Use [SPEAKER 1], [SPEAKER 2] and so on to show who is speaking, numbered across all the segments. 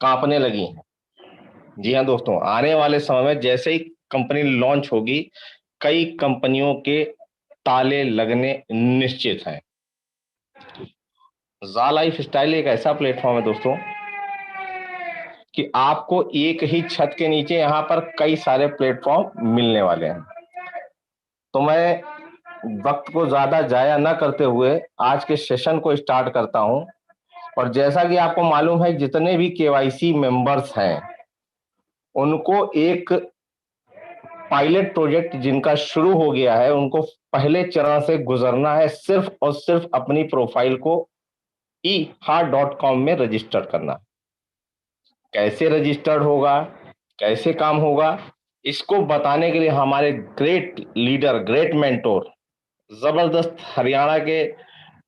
[SPEAKER 1] कांपने लगी हैं। जी हाँ दोस्तों, आने वाले समय में जैसे ही कंपनी लॉन्च होगी, कई कंपनियों के ताले लगने निश्चित हैं। जा लाइफ स्टाइल एक ऐसा प्लेटफॉर्म है दोस्तों कि आपको एक ही छत के नीचे यहाँ पर कई सारे प्लेटफॉर्म मिलने वाले हैं। तो मैं वक्त को ज्यादा जाया न करते हुए आज के सेशन को स्टार्ट करता हूं। और जैसा कि आपको मालूम है, जितने भी केवाईसी मेंबर्स हैं उनको एक पायलट प्रोजेक्ट जिनका शुरू हो गया है, उनको पहले चरण से गुजरना है। सिर्फ और सिर्फ अपनी प्रोफाइल को eha.com में रजिस्टर करना। कैसे रजिस्टर्ड होगा, कैसे काम होगा, इसको बताने के लिए हमारे ग्रेट लीडर, ग्रेट मेंटोर, जबरदस्त हरियाणा के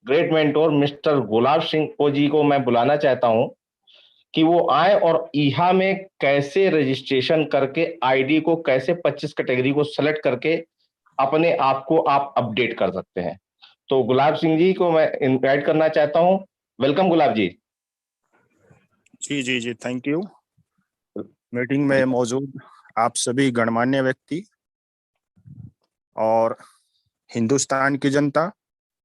[SPEAKER 1] great mentor mister Gulab Singh को जी को मैं बुलाना चाहता हूं कि वो आए और ईहा में कैसे रजिस्ट्रेशन करके आईडी को कैसे 25 कैटेगरी को सेलेक्ट करके अपने आप को आप अपडेट कर सकते हैं। तो गुलाब सिंह जी को मैं इनवाइट करना चाहता हूं। वेलकम गुलाब जी।
[SPEAKER 2] जी जी जी, थैंक यू। मीटिंग में मौजूद आप सभी गणमान्य व्यक्ति और हिंदुस्तान की जनता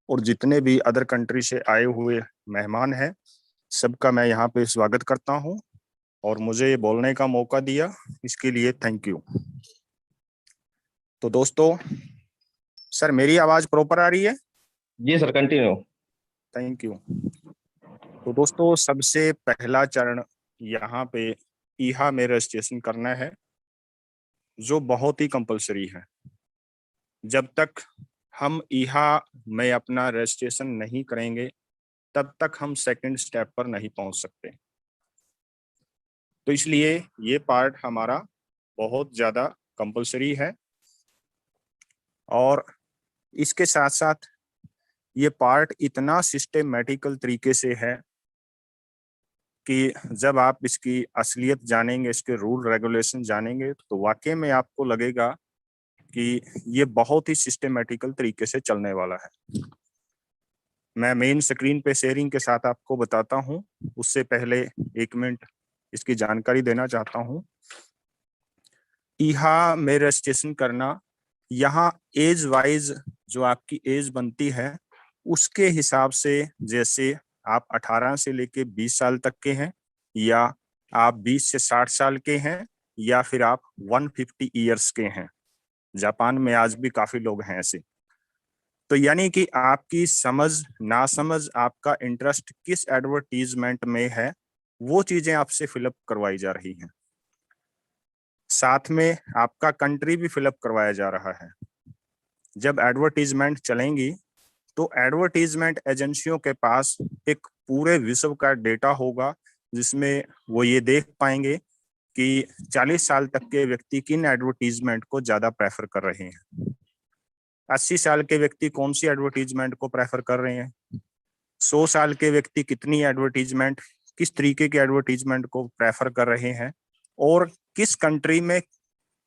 [SPEAKER 2] और जितने भी अदर कंट्री से आए हुए मेहमान हैं, सबका मैं यहाँ पे स्वागत करता हूँ और मुझे ये बोलने का मौका दिया, इसके लिए थैंक यू। तो दोस्तों, सर मेरी आवाज प्रॉपर आ रही है?
[SPEAKER 1] जी सर, कंटिन्यू।
[SPEAKER 2] Thank you. तो दोस्तों, सबसे पहला चरण यहाँ पे ईहा में रजिस्ट्रेशन करना है, जो बहुत ही कंपलसरी है। जब तक हम ईहा में अपना रजिस्ट्रेशन नहीं करेंगे, तब तक हम सेकंड स्टेप पर नहीं पहुंच सकते। तो इसलिए ये पार्ट हमारा बहुत ज़्यादा कंपलसरी है। और इसके साथ साथ ये पार्ट इतना सिस्टेमेटिकल तरीके से है कि जब आप इसकी असलियत जानेंगे, इसके रूल रेगुलेशन जानेंगे, तो वाकई में आपको लगेगा कि ये बहुत ही सिस्टेमेटिकल तरीके से चलने वाला है। मैं मेन स्क्रीन पे शेयरिंग के साथ आपको बताता हूँ, उससे पहले 1 मिनट इसकी जानकारी देना चाहता हूँ। ईहा में रजिस्ट्रेशन करना, यहाँ एज वाइज जो आपकी एज बनती है उसके हिसाब से, जैसे आप 18 से लेके 20 साल तक के हैं, या आप 20 से 60 साल के हैं, या फिर आप 150 ईयर्स के हैं। जापान में आज भी काफी लोग हैं ऐसे। तो यानी कि आपकी समझ ना समझ, आपका इंटरेस्ट किस एडवर्टीजमेंट में है, वो चीजें आपसे फिलअप करवाई जा रही हैं। साथ में आपका कंट्री भी फिलअप करवाया जा रहा है। जब एडवर्टीजमेंट चलेंगी तो एडवर्टीजमेंट एजेंसियों के पास एक पूरे विश्व का डेटा होगा, जिसमें वो ये देख पाएंगे कि 40 साल तक के व्यक्ति किन एडवर्टीजमेंट को ज्यादा प्रेफर कर रहे हैं, 80 साल के व्यक्ति कौन सी एडवर्टीजमेंट को प्रेफर कर रहे हैं, 100 साल के व्यक्ति कितनी एडवर्टीजमेंट, किस तरीके के एडवर्टीजमेंट को प्रेफर कर रहे हैं, और किस कंट्री में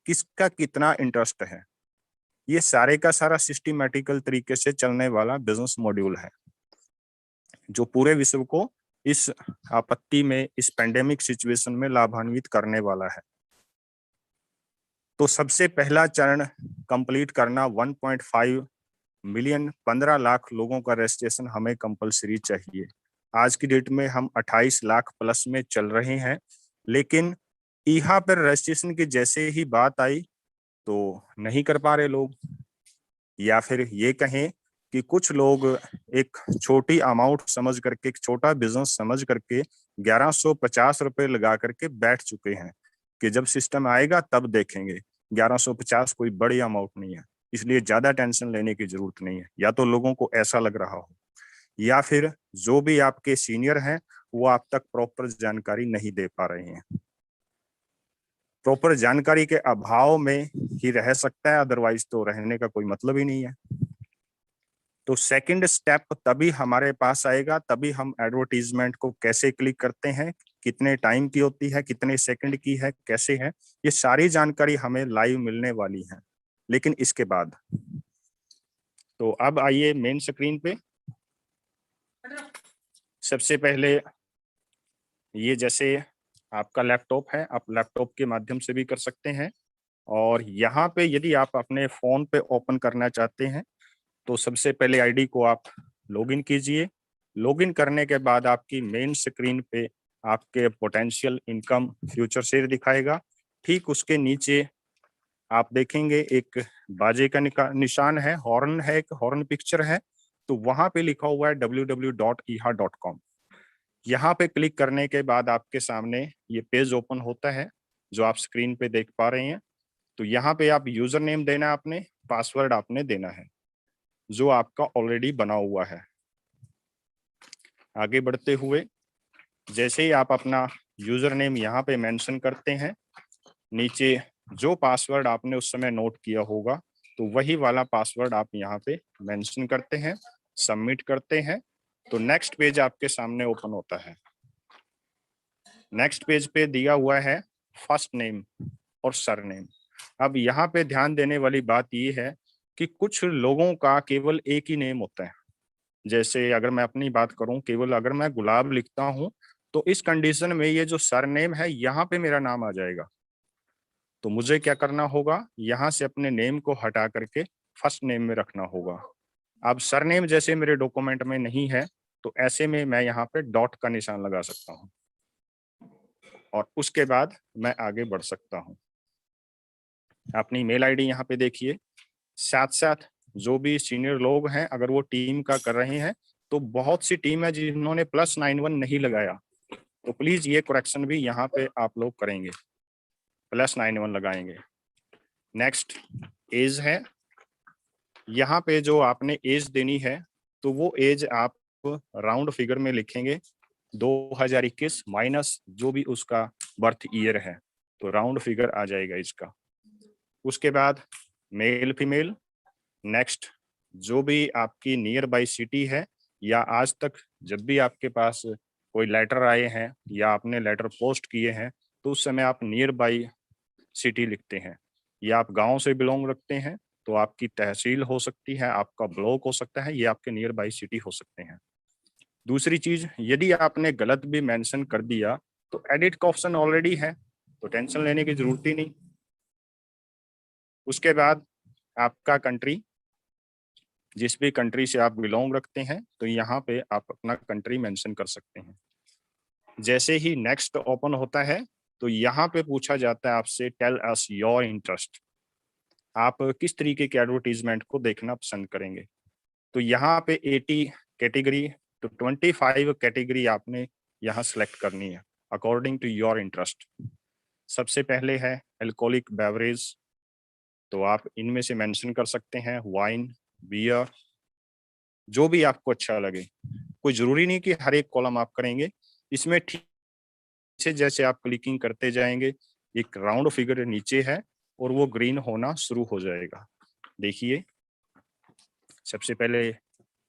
[SPEAKER 2] किसका कितना इंटरेस्ट है। ये सारे का सारा सिस्टमैटिकल तरीके से चलने वाला बिजनेस मॉड्यूल है, जो पूरे विश्व को इस आपत्ति में, इस पेंडेमिक सिचुएशन में लाभान्वित करने वाला है। तो सबसे पहला चरण कंप्लीट करना 1.5 मिलियन, 15 लाख लोगों का रजिस्ट्रेशन हमें कंपलसरी चाहिए। आज की डेट में हम 28 लाख प्लस में चल रहे हैं, लेकिन ईहा पर रजिस्ट्रेशन की जैसे ही बात आई तो नहीं कर पा रहे लोग, या फिर ये कहें कि कुछ लोग एक छोटी अमाउंट समझ करके, एक छोटा बिजनेस समझ करके 1150 रुपए लगा करके बैठ चुके हैं कि जब सिस्टम आएगा तब देखेंगे। 1150 कोई बड़ी अमाउंट नहीं है, इसलिए ज्यादा टेंशन लेने की जरूरत नहीं है। या तो लोगों को ऐसा लग रहा हो, या फिर जो भी आपके सीनियर हैं वो आप तक प्रॉपर जानकारी नहीं दे पा रहे हैं। प्रॉपर जानकारी के अभाव में ही रह सकता है, अदरवाइज तो रहने का कोई मतलब ही नहीं है। तो सेकंड स्टेप तभी हमारे पास आएगा, तभी हम एडवर्टीजमेंट को कैसे क्लिक करते हैं, कितने टाइम की होती है, कितने सेकंड की है, कैसे है, ये सारी जानकारी हमें लाइव मिलने वाली है। लेकिन इसके बाद, तो अब आइए मेन स्क्रीन पे। सबसे पहले ये जैसे आपका लैपटॉप है, आप लैपटॉप के माध्यम से भी कर सकते हैं। और यहाँ पे यदि आप अपने फोन पे ओपन करना चाहते हैं तो सबसे पहले आईडी को आप लॉगिन कीजिए। लॉगिन करने के बाद आपकी मेन स्क्रीन पे आपके पोटेंशियल इनकम फ्यूचर शेयर दिखाएगा। ठीक उसके नीचे आप देखेंगे एक बाजे का निशान है, हॉर्न है, एक हॉर्न पिक्चर है, तो वहां पे लिखा हुआ है www.eha.com। यहाँ पे क्लिक करने के बाद आपके सामने ये पेज ओपन होता है जो आप स्क्रीन पे देख पा रहे हैं। तो यहाँ पे आप यूजर नेम देना है, आपने पासवर्ड आपने देना है जो आपका ऑलरेडी बना हुआ है। आगे बढ़ते हुए जैसे ही आप अपना यूजर नेम यहाँ पे मेंशन करते हैं, नीचे जो पासवर्ड आपने उस समय नोट किया होगा तो वही वाला पासवर्ड आप यहाँ पे मेंशन करते हैं, सबमिट करते हैं, तो नेक्स्ट पेज आपके सामने ओपन होता है। नेक्स्ट पेज पे दिया हुआ है फर्स्ट नेम और सरनेम। अब यहाँ पे ध्यान देने वाली बात ये है कि कुछ लोगों का केवल एक ही नेम होता है। जैसे अगर मैं अपनी बात करूं, केवल अगर मैं गुलाब लिखता हूं तो इस कंडीशन में ये जो सरनेम है यहाँ पे मेरा नाम आ जाएगा। तो मुझे क्या करना होगा, यहाँ से अपने नेम को हटा करके फर्स्ट नेम में रखना होगा। अब सरनेम जैसे मेरे डॉक्यूमेंट में नहीं है तो ऐसे में मैं यहाँ पे डॉट का निशान लगा सकता हूँ और उसके बाद मैं आगे बढ़ सकता हूँ। अपनी मेल आईडी यहाँ पे देखिए। साथ साथ जो भी सीनियर लोग हैं अगर वो टीम का कर रहे हैं तो बहुत सी टीम है जिन्होंने +91 नहीं लगाया, तो प्लीज ये करेक्शन भी यहाँ पे आप लोग करेंगे, +91 लगाएंगे। नेक्स्ट एज है, यहाँ पे जो आपने एज देनी है तो वो एज आप राउंड फिगर में लिखेंगे 2021 माइनस जो भी उसका बर्थ ईयर है, तो राउंड फिगर आ जाएगा इसका। उसके बाद मेल फीमेल। नेक्स्ट जो भी आपकी नियर बाई सिटी है या आज तक जब भी आपके पास कोई लेटर आए हैं या आपने लेटर पोस्ट किए हैं तो उस समय आप नियर बाई सिटी लिखते हैं। या आप गांव से बिलोंग रखते हैं तो आपकी तहसील हो सकती है, आपका ब्लॉक हो सकता है, ये आपके नियर बाई सिटी हो सकते हैं। दूसरी चीज, यदि आपने गलत भी मेंशन कर दिया तो एडिट का ऑप्शन ऑलरेडी है तो टेंशन लेने की जरूरत ही नहीं। उसके बाद आपका कंट्री, जिस भी कंट्री से आप बिलोंग रखते हैं तो यहाँ पे आप अपना कंट्री मेंशन कर सकते हैं। जैसे ही नेक्स्ट ओपन होता है तो यहाँ पे पूछा जाता है आपसे टेल अस योर इंटरेस्ट, आप किस तरीके के एडवर्टीजमेंट को देखना पसंद करेंगे। तो यहाँ पे 80 कैटेगरी तो 25 कैटेगरी आपने यहाँ सेलेक्ट करनी है अकॉर्डिंग टू योर इंटरेस्ट। सबसे पहले है अल्कोहलिक बेवरेज, तो आप इनमें से मेंशन कर सकते हैं वाइन, बियर, जो भी आपको अच्छा लगे। कोई जरूरी नहीं कि हर एक कॉलम आप करेंगे इसमें। ठीक से जैसे आप क्लिकिंग करते जाएंगे एक राउंड फिगर नीचे है और वो ग्रीन होना शुरू हो जाएगा। देखिए सबसे पहले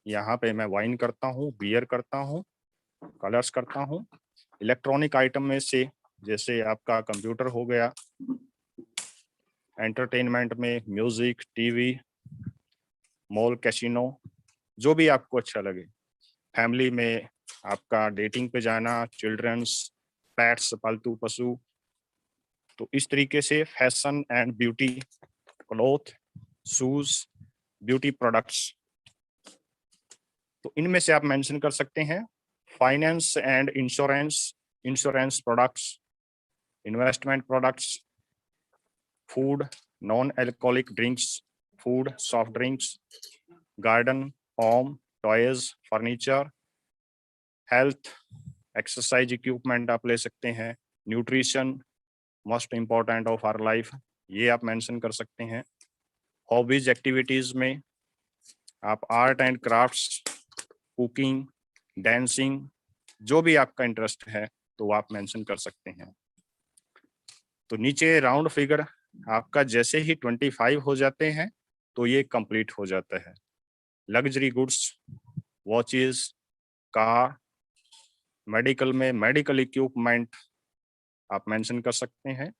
[SPEAKER 2] यहाँ पे मैं वाइन करता हूँ, बियर करता हूँ, कलर्स करता हूँ। इलेक्ट्रॉनिक आइटम में से जैसे आपका कंप्यूटर हो गया, एंटरटेनमेंट में म्यूजिक, टीवी, मॉल, कैसीनो, जो भी आपको अच्छा लगे। फैमिली में आपका डेटिंग पे जाना, चिल्ड्रंस, पेट्स, पालतू पशु, तो इस तरीके से fashion and beauty, cloth, shoes, beauty products, तो इनमें से आप मेंशन कर सकते हैं। Finance and insurance, insurance products, investment products, food, non alcoholic drinks, food, soft drinks, garden, home, toys, furniture, health, exercise equipment आप ले सकते हैं, nutrition, most important of our life, ये आप मेंशन कर सकते हैं। हॉबीज एक्टिविटीज में आप art and crafts, cooking, dancing, जो भी आपका इंटरेस्ट है तो आप मेंशन कर सकते हैं। तो नीचे राउंड फिगर आपका जैसे ही 25 हो जाते हैं तो ये कंप्लीट हो जाता है। Luxury goods, watches, car, medical में मेडिकल इक्विपमेंट आप मेंशन कर सकते हैं।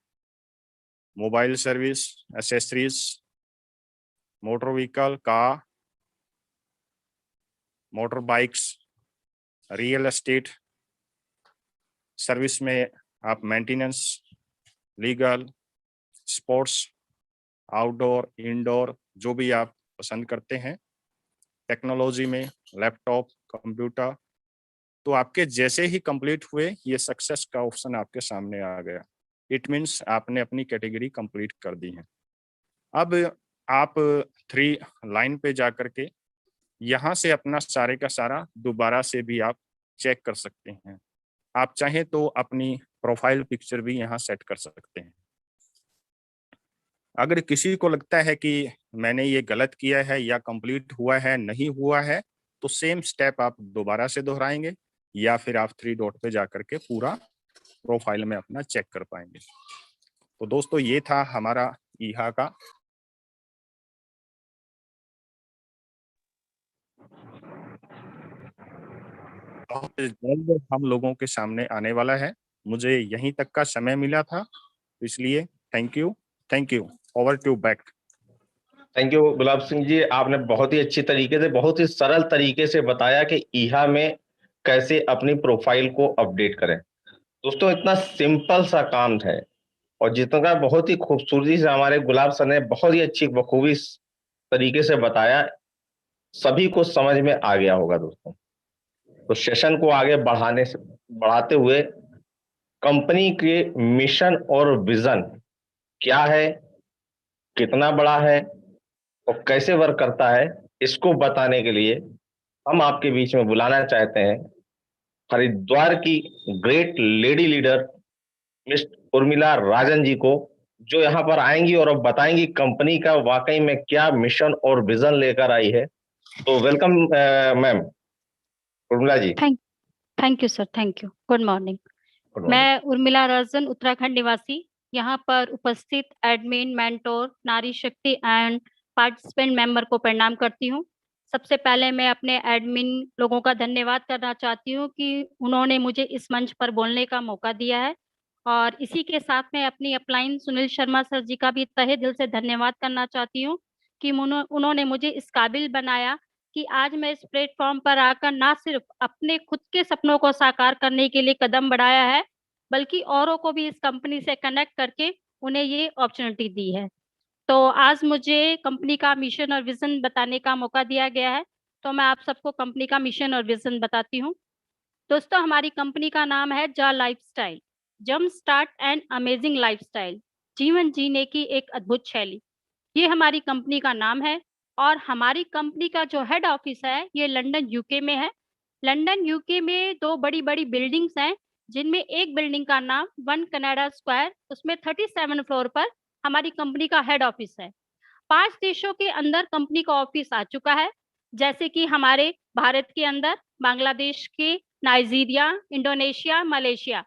[SPEAKER 2] Mobile service, accessories, motor vehicle, car, motor bikes, real estate service में आप maintenance, legal, sports, outdoor, indoor, जो भी आप पसंद करते हैं, टेक्नोलॉजी में लैपटॉप, कंप्यूटर, तो आपके जैसे ही कंप्लीट हुए ये सक्सेस का ऑप्शन आपके सामने आ गया। इट मीन्स आपने अपनी कैटेगरी कंप्लीट कर दी है। अब आप 3 लाइन पे जा करके यहाँ से अपना सारे का सारा दोबारा से भी आप चेक कर सकते हैं। आप चाहें तो अपनी प्रोफाइल पिक्चर भी यहाँ सेट कर सकते हैं। अगर किसी को लगता है कि मैंने ये गलत किया है या कंप्लीट हुआ है, नहीं हुआ है, तो सेम स्टेप आप दोबारा से दोहराएंगे या फिर आप 3 डॉट पे जा करके पूरा प्रोफाइल में अपना चेक कर पाएंगे। तो दोस्तों ये था हमारा ईहा का बहुत जल्द हम लोगों के सामने आने वाला है। मुझे यहीं तक का समय मिला था, इसलिए thank you. Over to back.
[SPEAKER 1] Thank you Gulab Singh ji, आपने बहुत ही अच्छी तरीके से, बहुत ही सरल तरीके से बताया कि ईहा में कैसे अपनी प्रोफाइल को अपडेट करें। दोस्तों इतना सिंपल सा काम है और जितना बहुत ही खूबसूरती से हमारे गुलाब सर ने बहुत ही अच्छी बखूबी तरीके से बताया, सभी को समझ में आ गया होगा दोस्तों। तो सेशन को आगे बढ़ाते हुए कंपनी के मिशन और विजन क्या है, कितना बड़ा है और कैसे वर्क करता है, इसको बताने के लिए हम आपके बीच में बुलाना चाहते हैं हरिद्वार की great lady leader Miss Urmila Rajan ji को, जो यहाँ पर आएंगी और अब बताएंगी कंपनी का वाकई में क्या मिशन और विजन लेकर आई है। तो welcome ma'am Urmila ji.
[SPEAKER 3] Thank thank you sir, thank you. Good morning.
[SPEAKER 1] Good morning.
[SPEAKER 3] मैं उर्मिला राजन, उत्तराखंड निवासी, यहाँ पर उपस्थित एडमिन, मेंटोर, नारी शक्ति एंड पार्टिसिपेंट मेंबर को प्रणाम करती हूँ। सबसे पहले मैं अपने एडमिन लोगों का धन्यवाद करना चाहती हूँ कि उन्होंने मुझे इस मंच पर बोलने का मौका दिया है, और इसी के साथ में अपनी अपलाइन सुनील शर्मा सर जी का भी तहे दिल से धन्यवाद करना चाहती हूँ कि उन्होंने मुझे इस काबिल बनाया कि आज मैं इस प्लेटफॉर्म पर आकर ना सिर्फ अपने खुद के सपनों को साकार करने के लिए कदम बढ़ाया है, बल्कि औरों को भी इस कंपनी से कनेक्ट करके उन्हें ये अपॉर्चुनिटी दी है। तो आज मुझे कंपनी का मिशन और विजन बताने का मौका दिया गया है, तो मैं आप सबको कंपनी का मिशन और विजन बताती हूँ। दोस्तों, हमारी कंपनी का नाम है जा लाइफस्टाइल, जम स्टार्ट एंड अमेजिंग लाइफस्टाइल, जीवन जीने की एक अद्भुत शैली। ये हमारी कंपनी का नाम है और हमारी कंपनी का जो हेड ऑफिस है ये लंदन यूके में है। लंदन यूके में 2 बड़ी-बड़ी बिल्डिंग्स हैं, जिनमें एक बिल्डिंग का नाम 1 कनाडा स्क्वायर, उसमें 37 फ्लोर पर हमारी कंपनी का हेड ऑफिस है। 5 देशों के अंदर कंपनी का ऑफिस आ चुका है, जैसे कि हमारे भारत के अंदर, बांग्लादेश के, नाइजीरिया, इंडोनेशिया, मलेशिया।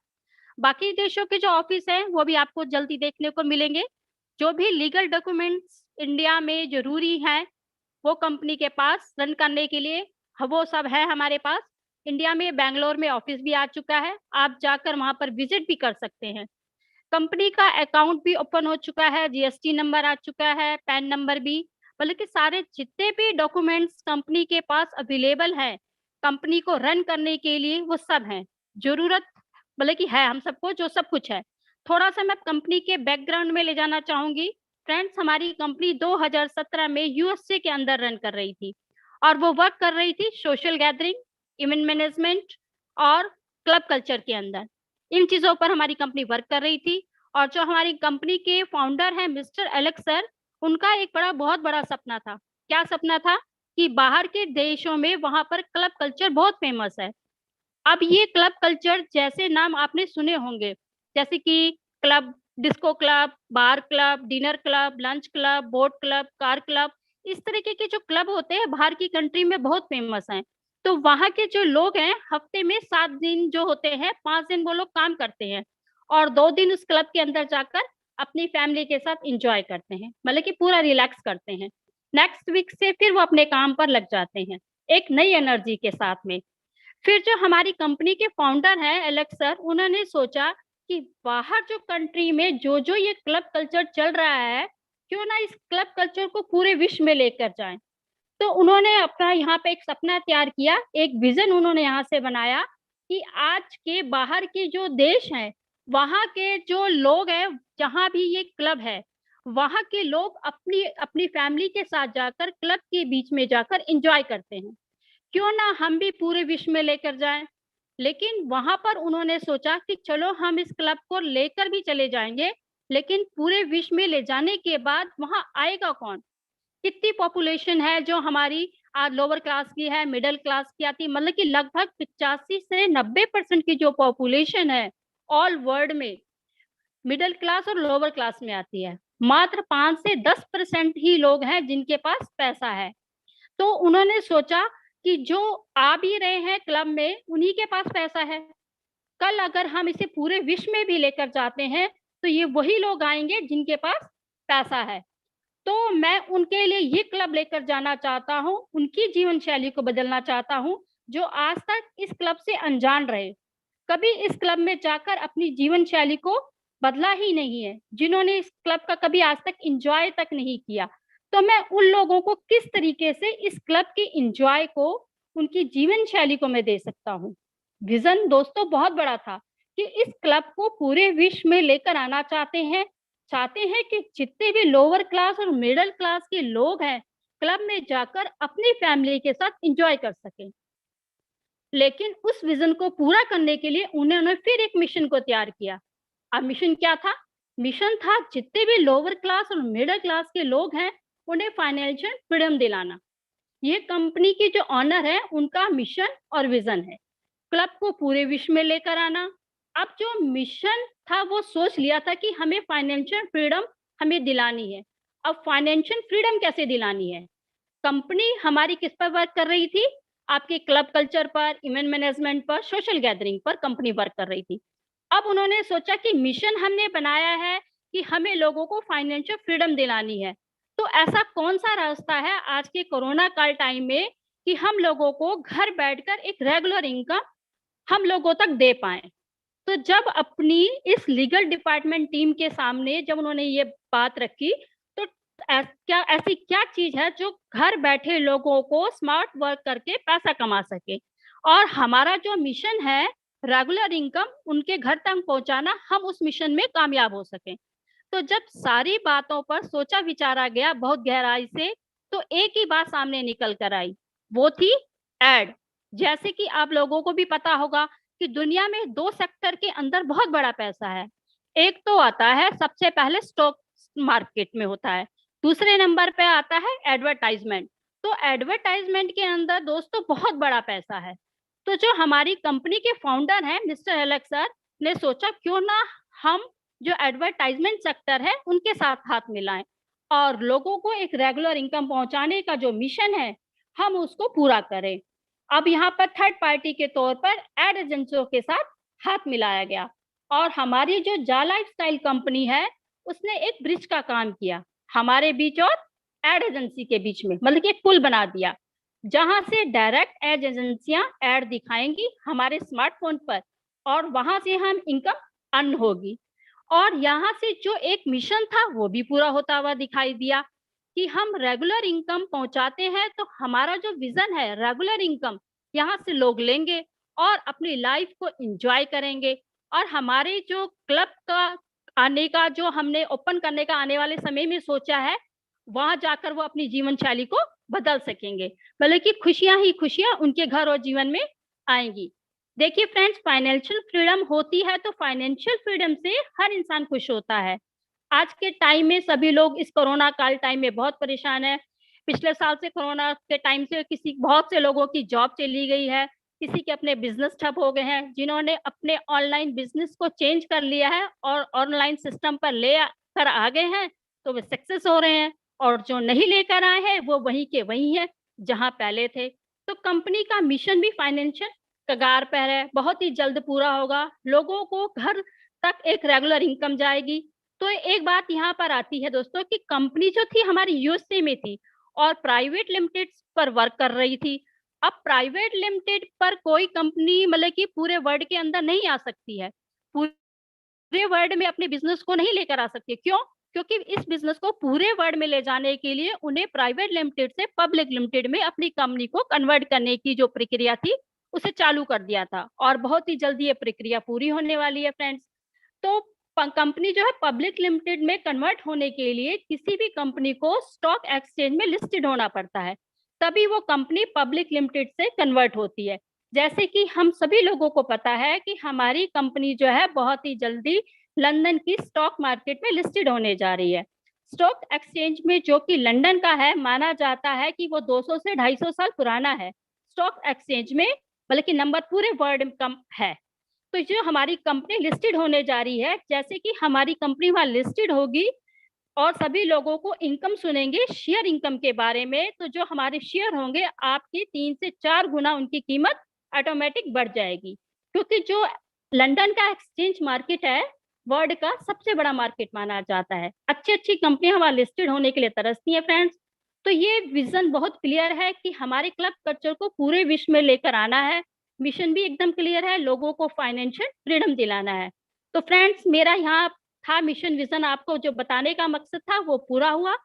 [SPEAKER 3] बाकी देशों के जो ऑफिस हैं वो भी आपको जल्दी देखने को मिलेंगे। जो भी लीगल डॉक्यूमेंट्स इंडिया में जरूरी हैं वो कंपनी के पास रन करने के लिए वो सब है हमारे पास। इंडिया में बेंगलोर में ऑफिस भी आ चुका है, आप जाकर वहां पर विजिट भी कर सकते हैं। कंपनी का अकाउंट भी ओपन हो चुका है, जीएसटी नंबर आ चुका है, पैन नंबर भी, बल्कि सारे जितने भी डॉक्यूमेंट्स कंपनी के पास अवेलेबल हैं कंपनी को रन करने के लिए वो सब हैं। जरूरत बल्कि है हम सबको, जो सब कुछ है। थोड़ा सा मैं कंपनी के बैकग्राउंड में ले जाना चाहूंगी। फ्रेंड्स, हमारी कंपनी 2017 में यूएसए के अंदर रन कर रही थी और वो वर्क कर रही थी सोशल गैदरिंग, इवेंट मैनेजमेंट और क्लब कल्चर के अंदर। इन चीजों पर हमारी कंपनी वर्क कर रही थी। और जो हमारी कंपनी के फाउंडर हैं मिस्टर एलेक्स सर, उनका एक बहुत बड़ा सपना था। क्या सपना था? कि बाहर के देशों में वहां पर क्लब कल्चर बहुत फेमस है। अब ये क्लब कल्चर जैसे नाम आपने सुने होंगे, जैसे कि club, disco club, bar club, dinner club, lunch club, boat club, car club, इस तरीके के जो क्लब होते हैं बाहर की कंट्री में बहुत फेमस हैं। तो वहाँ के जो लोग हैं हफ्ते में 7 दिन जो होते हैं, 5 दिन वो लोग काम करते हैं और 2 दिन उस क्लब के अंदर जाकर अपनी फैमिली के साथ इंजॉय करते हैं, मतलब कि पूरा रिलैक्स करते हैं। नेक्स्ट वीक से फिर वो अपने काम पर लग जाते हैं एक नई एनर्जी के साथ में। फिर जो हमारी कंपनी के फाउंडर हैं एलेक्स सर, उन्होंने सोचा कि बाहर जो कंट्री में जो जो ये क्लब कल्चर चल रहा है, क्यों ना इस क्लब कल्चर को पूरे विश्व में लेकर जाएं। तो उन्होंने अपना यहाँ पे एक सपना तैयार किया, एक विजन उन्होंने यहाँ से बनाया कि आज के बाहर के जो देश हैं वहाँ के जो लोग हैं, जहाँ भी ये क्लब है, वहाँ के लोग अपनी अपनी फैमिली के साथ जाकर क्लब के बीच में जाकर एंजॉय करते हैं। क्यों ना हम भी पूरे विश्व में लेकर जाएं। लेकिन वहां पर उन्होंने सोचा कि चलो हम इस क्लब को लेकर भी चले जाएंगे, लेकिन पूरे विश्व में ले जाने के बाद वहां आएगा कौन? कितनी पॉपुलेशन है जो हमारी लोअर क्लास की है, मिडिल क्लास की आती है, मतलब कि लगभग 85 से 90% की जो पॉपुलेशन है ऑल वर्ल्ड में मिडिल क्लास और लोअर क्लास में आती है। मात्र 5 से 10% ही लोग हैं जिनके पास पैसा है। तो उन्होंने सोचा कि जो आ भी रहे हैं क्लब में, उन्हीं के पास पैसा है। कल अगर हम इसे पूरे विश्व में भी लेकर जाते हैं, तो ये वही लोग आएंगे जिनके पास पैसा है। तो मैं उनके लिए ये क्लब लेकर जाना चाहता हूँ, उनकी जीवन शैली को बदलना चाहता हूँ, जो आज तक इस क्लब से अनजान रहे, कभी इस क्लब में जाकर अपनी जीवन शैली को बदला ही नहीं है, जिन्होंने इस क्लब का कभी आज तक एंजॉय तक नहीं किया। तो मैं उन लोगों को किस तरीके से इस क्लब के एंजॉय को, उनकी जीवन शैली को मैं दे सकता हूँ। विजन दोस्तों बहुत बड़ा था कि इस क्लब को पूरे विश्व में लेकर आना चाहते हैं कि जितने भी लोअर क्लास और मिडिल क्लास के लोग हैं, क्लब में जाकर अपनी फैमिली के साथ एंजॉय कर सकें। लेकिन उस विजन को पूरा करने के लिए उन्होंने फिर एक मिशन को तैयार किया। अब मिशन क्या था? मिशन था जितने भी लोअर क्लास और मिडिल क्लास के लोग हैं, उन्हें फाइनेंशियल फ्रीडम दिलाना। ये कंपनी की जो ऑनर है, उनका मिशन और विजन है, क्लब को पूरे विश्व में लेकर आना। अब जो मिशन था वो सोच लिया था कि हमें फाइनेंशियल फ्रीडम हमें दिलानी है। अब फाइनेंशियल फ्रीडम कैसे दिलानी है? कंपनी हमारी किस पर वर्क कर रही थी? आपके क्लब कल्चर पर, इवेंट मैनेजमेंट पर, सोशल गैदरिंग पर कंपनी वर्क कर रही थी। अब उन्होंने सोचा कि मिशन हमने बनाया है कि हमें लोगों को फाइनेंशियल फ्रीडम दिलानी है, तो ऐसा कौन सा रास्ता है आज के कोरोना काल टाइम में कि हम लोगों को घर बैठकर एक रेगुलर इनकम हम लोगों तक दे पाए। तो जब अपनी इस लीगल डिपार्टमेंट टीम के सामने जब उन्होंने ये बात रखी, तो ऐसी क्या चीज है जो घर बैठे लोगों को स्मार्ट वर्क करके पैसा कमा सके, और हमारा जो मिशन है रेगुलर इनकम उनके घर तक पहुंचाना, हम उस मिशन में कामयाब हो सके। तो जब सारी बातों पर सोचा विचारा गया बहुत गहराई से, तो एक ही बात सामने निकल कर आई, वो थी एड। जैसे कि आप लोगों को भी पता होगा कि दुनिया में 2 सेक्टर के अंदर बहुत बड़ा पैसा है। एक तो आता है सबसे पहले स्टॉक मार्केट में होता है, दूसरे नंबर पे आता है एडवर्टाइजमेंट। तो एडवर्टाइजमेंट के अंदर दोस्तों बहुत बड़ा पैसा है। तो जो हमारी कंपनी के फाउंडर हैं मिस्टर एलेक्स सर ने सोचा क्यों ना हम जो एडवर्टाइजमेंट सेक्टर है उनके साथ हाथ मिलाएं और लोगों को एक रेगुलर इनकम पहुंचाने का जो मिशन है हम उसको पूरा करें। अब यहाँ पर थर्ड पार्टी के तौर पर एड एजेंसियों के साथ हाथ मिलाया गया, और हमारी जो जा लाइफस्टाइल कंपनी है उसने एक ब्रिज का काम किया हमारे बीच और एड एजेंसी के बीच में, मतलब कि एक पुल बना दिया जहां से डायरेक्ट एड एजेंसियां एड दिखाएंगी हमारे स्मार्टफोन पर, और वहां से हम इनकम अर्न होगी। और यहाँ से जो एक मिशन था वो भी पूरा होता हुआ दिखाई दिया कि हम रेगुलर इनकम पहुंचाते हैं, तो हमारा जो विजन है रेगुलर इनकम यहाँ से लोग लेंगे और अपनी लाइफ को एंजॉय करेंगे, और हमारे जो क्लब का आने का जो हमने ओपन करने का आने वाले समय में सोचा है, वहां जाकर वो अपनी जीवन शैली को बदल सकेंगे, मतलब कि खुशियां ही खुशियां उनके घर और जीवन में आएंगी। देखिए फ्रेंड्स, फाइनेंशियल फ्रीडम होती है तो फाइनेंशियल फ्रीडम से हर इंसान खुश होता है। आज के टाइम में सभी लोग इस कोरोना काल टाइम में बहुत परेशान है। पिछले साल से कोरोना के टाइम से बहुत से लोगों की जॉब चली गई है, किसी के अपने बिजनेस ठप हो गए हैं, जिन्होंने अपने ऑनलाइन बिजनेस को चेंज कर लिया है और ऑनलाइन सिस्टम पर ले कर आ गए हैं, तो वे सक्सेस हो रहे हैं, और जो नहीं लेकर आए हैं वो वहीं के वहीं है जहां पहले थे। तो कंपनी का मिशन भी फाइनेंशियल कगार पर है, बहुत ही जल्द पूरा होगा, लोगों को घर तक एक रेगुलर इनकम जाएगी। तो एक बात यहाँ पर आती है दोस्तों कि कंपनी जो थी हमारी यूएसए में थी और प्राइवेट लिमिटेड पर वर्क कर रही थी। अब प्राइवेट लिमिटेड पर कोई कंपनी मतलब कि पूरे वर्ल्ड के अंदर नहीं आ सकती है, पूरे वर्ल्ड में अपने बिजनेस को नहीं लेकर आ सकती। क्यों? क्योंकि इस बिजनेस को पूरे वर्ल्ड में ले जाने के लिए उन्हें प्राइवेट लिमिटेड से पब्लिक लिमिटेड में अपनी कंपनी को कन्वर्ट करने की जो प्रक्रिया थी उसे चालू कर दिया था, और बहुत ही जल्दी ये प्रक्रिया पूरी होने वाली है फ्रेंड्स। तो कंपनी जो है पब्लिक लिमिटेड में कन्वर्ट होने के लिए किसी भी कंपनी को स्टॉक एक्सचेंज में लिस्टेड होना पड़ता है, तभी वो कंपनी पब्लिक लिमिटेड से कन्वर्ट होती है। जैसे कि हम सभी लोगों को पता है कि हमारी कंपनी जो है बहुत ही जल्दी लंदन की स्टॉक मार्केट में लिस्टेड होने जा रही है। स्टॉक एक्सचेंज में जो कि लंदन का है, माना जाता है कि वो 200 से 250 साल पुराना है स्टॉक एक्सचेंज में, बल्कि नंबर पूरे वर्ल्ड में कम है। तो जो हमारी कंपनी लिस्टेड होने जा रही है, जैसे कि हमारी कंपनी वहां लिस्टेड होगी और सभी लोगों को इनकम सुनेंगे शेयर इनकम के बारे में, तो जो हमारे शेयर होंगे आपकी 3 से 4 गुना उनकी कीमत ऑटोमेटिक बढ़ जाएगी, क्योंकि जो लंदन का एक्सचेंज मार्केट है वर्ल्ड का सबसे बड़ा मार्केट माना जाता है। अच्छी अच्छी कंपनियां वहां लिस्टेड होने के लिए तरसती हैं फ्रेंड्स। तो ये विजन बहुत क्लियर है कि हमारे क्लब कल्चर को पूरे विश्व में लेकर आना है। मिशन भी एकदम क्लियर है, लोगों को फाइनेंशियल फ्रीडम दिलाना है। तो फ्रेंड्स, मेरा यहाँ था मिशन विजन, आपको जो बताने का मकसद था वो पूरा हुआ।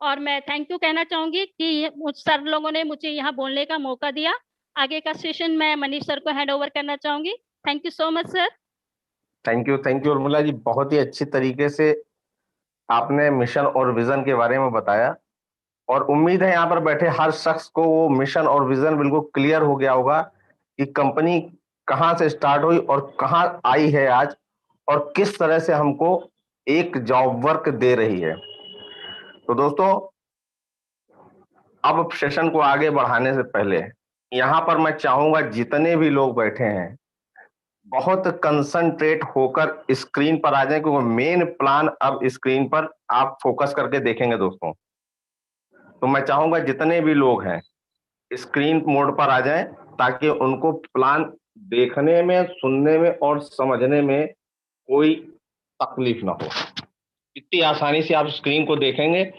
[SPEAKER 3] और मैं थैंक यू कहना चाहूंगी कि सर लोगों ने मुझे यहाँ बोलने का मौका दिया। आगे का सेशन मैं मनीष सर को हैंड ओवर करना चाहूंगी। Thank you so much sir.
[SPEAKER 1] Thank you Urmila ji, बहुत ही अच्छी तरीके से आपने मिशन और विजन के बारे में बताया, और उम्मीद है यहाँ पर बैठे हर शख्स को वो मिशन और विजन बिल्कुल क्लियर हो गया होगा कि कंपनी कहाँ से स्टार्ट हुई और कहाँ आई है आज, और किस तरह से हमको एक जॉब वर्क दे रही है। तो दोस्तों, अब सेशन को आगे बढ़ाने से पहले यहाँ पर मैं चाहूंगा जितने भी लोग बैठे हैं बहुत कंसंट्रेट होकर स्क्रीन पर आ जाएं, क्योंकि मेन प्लान अब स्क्रीन पर आप फोकस करके देखेंगे दोस्तों। तो मैं चाहूंगा जितने भी लोग हैं स्क्रीन मोड पर आ जाएं, ताकि उनको प्लान देखने में, सुनने में और समझने में कोई तकलीफ ना हो। इतनी आसानी से आप स्क्रीन को देखेंगे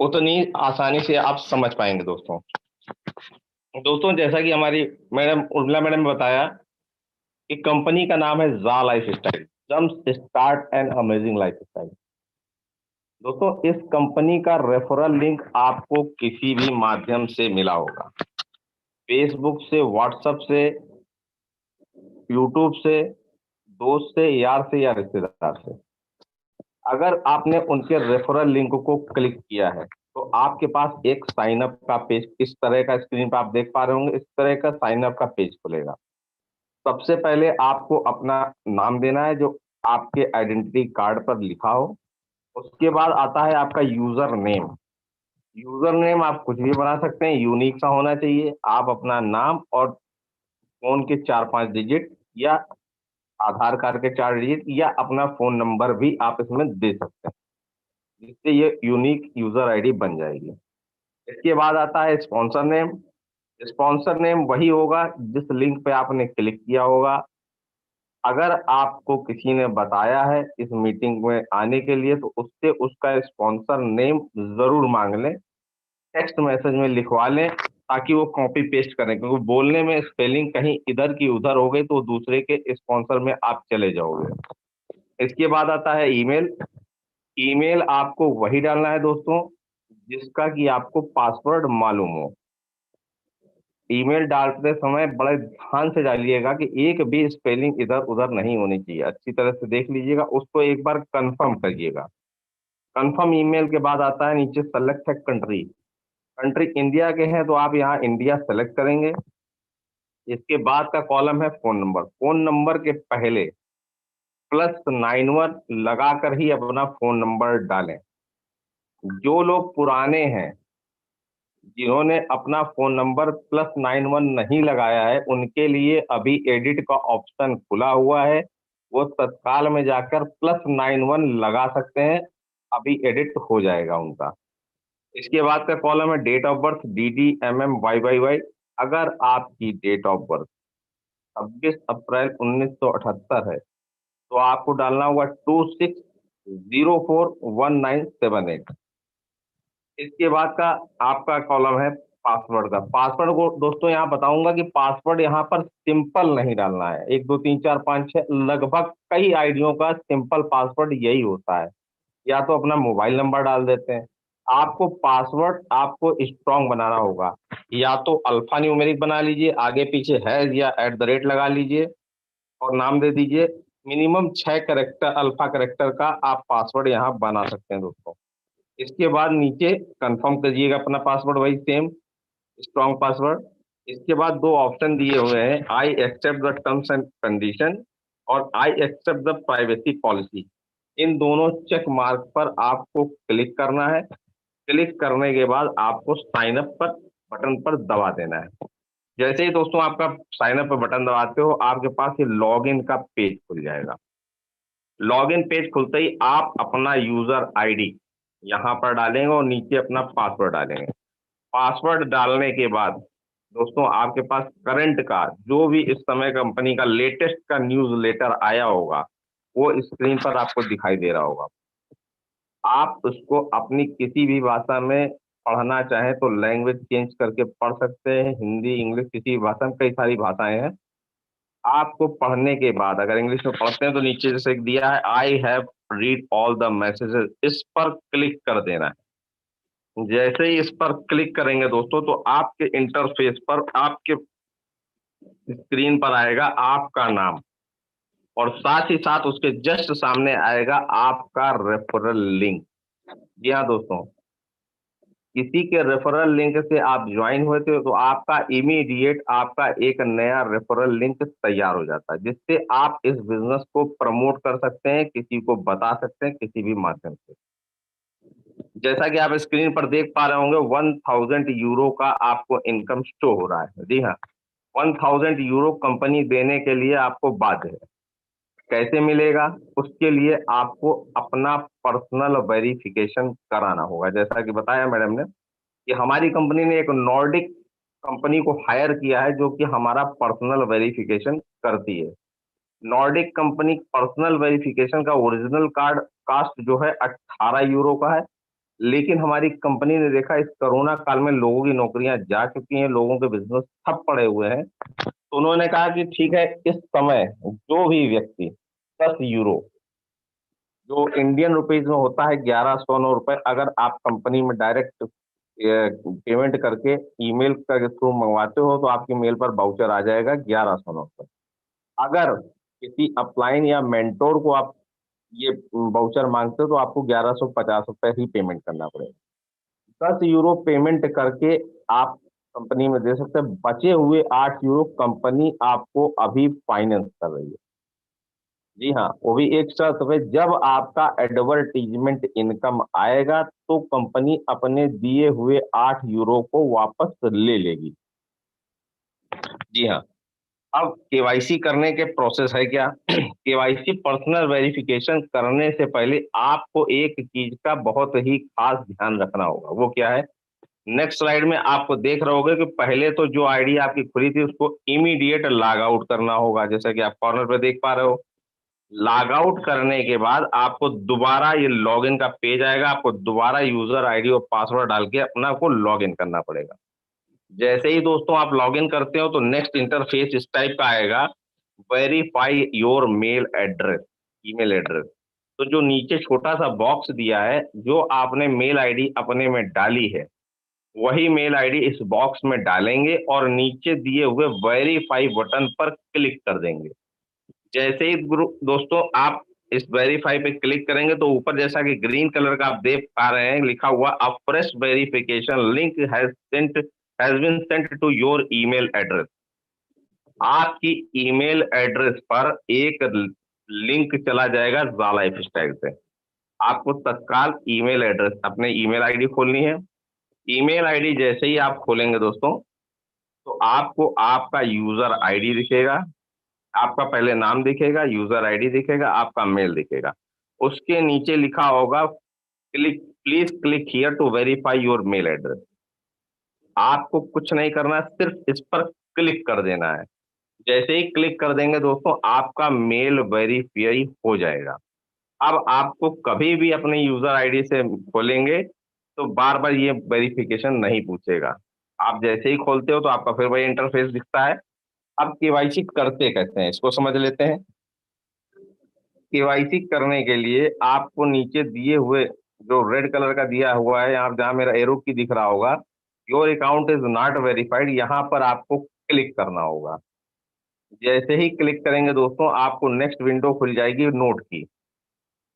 [SPEAKER 1] उतनी आसानी से आप समझ पाएंगे दोस्तों। दोस्तों, जैसा कि हमारी मैडम उर्मिला मैडम ने बताया कि कंपनी का नाम है जा life style, jump start and amazing life style. दोस्तों, इस कंपनी का रेफरल लिंक आपको किसी भी माध्यम से मिला होगा, फेसबुक से, व्हाट्सएप से, यूट्यूब से, दोस्त से, यार से या रिश्तेदार से। अगर आपने उनके रेफरल लिंक को क्लिक किया है तो आपके पास एक साइन अप का पेज, इस तरह का स्क्रीन पर आप देख पा रहे होंगे, इस तरह का साइन अप का पेज खुलेगा। सबसे पहले आपको अपना नाम देना है जो आपके आइडेंटिटी कार्ड पर लिखा हो। उसके बाद आता है आपका यूजर नेम। यूजर नेम आप कुछ भी बना सकते हैं, यूनिक सा होना चाहिए। आप अपना नाम और फोन के 4-5 डिजिट या आधार कार्ड के 4 डिजिट या अपना फोन नंबर भी आप इसमें दे सकते हैं, जिससे ये यूनिक यूजर आईडी बन जाएगी। इसके बाद आता है स्पॉन्सर नेम। स्पॉन्सर नेम वही होगा जिस लिंक पे आपने क्लिक किया होगा। अगर आपको किसी ने बताया है इस मीटिंग में आने के लिए तो उससे उसका स्पॉन्सर नेम जरूर मांग लें, टेक्स्ट मैसेज में लिखवा लें, ताकि वो कॉपी पेस्ट करें, क्योंकि बोलने में स्पेलिंग कहीं इधर की उधर हो गई तो दूसरे के स्पॉन्सर में आप चले जाओगे। इसके बाद आता है ईमेल। ईमेल आपको वही डालना है दोस्तों जिसका कि आपको पासवर्ड मालूम हो। ईमेल डालते समय बड़े ध्यान से डालिएगा कि एक भी स्पेलिंग इधर उधर नहीं होनी चाहिए, अच्छी तरह से देख लीजिएगा, उसको एक बार कंफर्म करिएगा। कंफर्म ईमेल के बाद आता है नीचे सेलेक्ट है कंट्री। कंट्री इंडिया के हैं तो आप यहाँ इंडिया सेलेक्ट करेंगे। इसके बाद का कॉलम है फोन नंबर। फोन नंबर के पहले +91 लगाकर ही अपना फोन नंबर डालें। जो लोग पुराने हैं जिन्होंने अपना फोन नंबर +91 नहीं लगाया है उनके लिए अभी एडिट का ऑप्शन खुला हुआ है, वो तत्काल में जाकर +91 लगा सकते हैं, अभी एडिट हो जाएगा उनका। इसके बाद का कॉलम है डेट ऑफ बर्थ, DDMMYYY। अगर आपकी डेट ऑफ बर्थ 26 अप्रैल 1978 है तो आपको डालना होगा 26041978। इसके बाद का आपका कॉलम है पासवर्ड का। पासवर्ड को दोस्तों यहाँ बताऊंगा कि पासवर्ड यहाँ पर सिंपल नहीं डालना है, 1 2 3 4 5 6 लगभग कई आईडियों का सिंपल पासवर्ड यही होता है। या तो अपना मोबाइल नंबर डाल देते हैं। आपको पासवर्ड आपको स्ट्रॉन्ग बनाना होगा, या तो अल्फा न्यूमेरिक बना लीजिए, आगे पीछे है या @ लगा लीजिए और नाम दे दीजिए मिनिमम 6 कैरेक्टर अल्फा कैरेक्टर का आप पासवर्ड यहाँ बना सकते हैं दोस्तों। इसके बाद नीचे कंफर्म करिएगा अपना पासवर्ड, वही सेम स्ट्रॉन्ग पासवर्ड। इसके बाद दो ऑप्शन दिए हुए हैं, I accept the terms and condition और I accept the privacy policy. इन दोनों चेक मार्क पर आपको क्लिक करना है। क्लिक करने के बाद आपको साइन अप पर बटन पर दबा देना है। जैसे ही दोस्तों आपका साइन अप पर बटन दबाते हो, आपके पास ये लॉगिन का पेज खुल जाएगा। लॉगिन पेज खुलते ही आप अपना यूजर आईडी यहाँ पर डालेंगे और नीचे अपना पासवर्ड डालेंगे। पासवर्ड डालने के बाद दोस्तों आपके पास करंट का जो भी इस समय कंपनी का लेटेस्ट का न्यूज लेटर आया होगा वो स्क्रीन पर आपको दिखाई दे रहा होगा। आप उसको अपनी किसी भी भाषा में पढ़ना चाहें तो लैंग्वेज चेंज करके पढ़ सकते हैं, हिंदी इंग्लिश किसी भी भाषा में, कई सारी भाषाएं हैं। आपको पढ़ने के बाद अगर इंग्लिश में पढ़ते हैं तो नीचे जैसे एक दिया है I have read all the messages, इस पर क्लिक कर देना है। जैसे ही इस पर क्लिक करेंगे दोस्तों तो आपके इंटरफेस पर आपके स्क्रीन पर आएगा आपका नाम और साथ ही साथ उसके जस्ट सामने आएगा आपका रेफरल लिंक। जी हाँ दोस्तों, किसी के रेफरल लिंक से आप ज्वाइन हुए थे तो आपका इमीडिएट आपका एक नया रेफरल लिंक तैयार हो जाता है, जिससे आप इस बिजनेस को प्रमोट कर सकते हैं, किसी को बता सकते हैं किसी भी माध्यम से। जैसा कि आप स्क्रीन पर देख पा रहे होंगे 1000 यूरो का आपको इनकम शो हो रहा है। जी हाँ, 1000 यूरो कंपनी देने के लिए आपको बाध्य है। कैसे मिलेगा? उसके लिए आपको अपना पर्सनल वेरिफिकेशन कराना होगा। जैसा कि बताया मैडम ने कि हमारी कंपनी ने एक नॉर्डिक कंपनी को हायर किया है जो कि हमारा पर्सनल वेरिफिकेशन करती है। नॉर्डिक कंपनी पर्सनल वेरिफिकेशन का ओरिजिनल कार्ड कास्ट जो है 18 यूरो का है, लेकिन हमारी कंपनी ने देखा इस कोरोना काल में लोगों की नौकरियां जा चुकी हैं, लोगों के बिजनेस ठप पड़े हुए हैं, तो उन्होंने कहा कि ठीक है, इस समय जो भी व्यक्ति 10 यूरो जो इंडियन रुपीज में होता है 1109 रुपए, अगर आप कंपनी में डायरेक्ट पेमेंट करके ईमेल के थ्रू मंगवाते हो तो आपके मेल पर बाउचर आ जाएगा 1109 रुपए। अगर किसी अपलाइन या मेंटोर को आप ये बाउचर मांगते हो तो आपको 1150 रुपए ही पेमेंट करना पड़ेगा। 10 यूरो पेमेंट करके आप कंपनी में दे सकते हैं। बचे हुए 8 यूरो कंपनी आपको अभी फाइनेंस कर रही है। जी हाँ, वो भी एक शर्त पे, जब आपका एडवर्टीजमेंट इनकम आएगा तो कंपनी अपने दिए हुए 8 यूरो को वापस ले लेगी। जी हाँ, अब केवाईसी करने के प्रोसेस है क्या? केवाईसी पर्सनल वेरिफिकेशन करने से पहले आपको एक चीज का बहुत ही खास ध्यान रखना होगा। वो क्या है? नेक्स्ट स्लाइड में आपको देख रहे होगे कि पहले तो जो आईडी आपकी खुली थी उसको इमीडिएट लॉग आउट करना होगा, जैसा कि आप कॉर्नर पे देख पा रहे हो। लॉग आउट करने के बाद आपको दोबारा ये लॉगिन का पेज आएगा, आपको दोबारा यूजर आईडी और पासवर्ड डाल के अपना को लॉगिन करना पड़ेगा। जैसे ही दोस्तों आप लॉगिन करते हो तो नेक्स्ट इंटरफेस इस टाइप का आएगा, verify your mail address, email address. तो जो नीचे छोटा सा बॉक्स दिया है, जो आपने मेल आईडी अपने में डाली है वही मेल आईडी इस बॉक्स में डालेंगे और नीचे दिए हुए वेरीफाई बटन पर क्लिक कर देंगे। जैसे ही दोस्तों आप इस वेरीफाई पे क्लिक करेंगे तो ऊपर जैसा कि ग्रीन कलर का आप देख पा रहे हैं लिखा हुआ a fresh verification link has been sent to your email address. आपकी ईमेल एड्रेस पर एक लिंक चला जाएगा लाइफ स्टाइल से। आपको तत्काल ईमेल एड्रेस अपने ईमेल आईडी खोलनी है। ईमेल आईडी जैसे ही आप खोलेंगे दोस्तों तो आपको आपका यूजर आईडी दिखेगा, आपका पहले नाम दिखेगा, यूजर आईडी दिखेगा, आपका मेल दिखेगा। उसके नीचे लिखा होगा please click here to verify your mail address. आपको कुछ नहीं करना, सिर्फ इस पर क्लिक कर देना है। जैसे ही क्लिक कर देंगे दोस्तों आपका मेल वेरीफाई हो जाएगा। अब आपको कभी भी अपने यूजर आईडी से खोलेंगे तो बार बार ये वेरिफिकेशन नहीं पूछेगा। आप जैसे ही खोलते हो तो आपका फिर वही इंटरफेस दिखता है। अब केवाईसी करते कैसे हैं इसको समझ लेते हैं। केवाईसी करने के लिए आपको नीचे दिए हुए जो रेड कलर का दिया हुआ है, यहाँ जहाँ मेरा एरो की दिख रहा होगा, your account is not verified, यहाँ पर आपको क्लिक करना होगा। जैसे ही क्लिक करेंगे दोस्तों, आपको नेक्स्ट विंडो खुल जाएगी नोट की।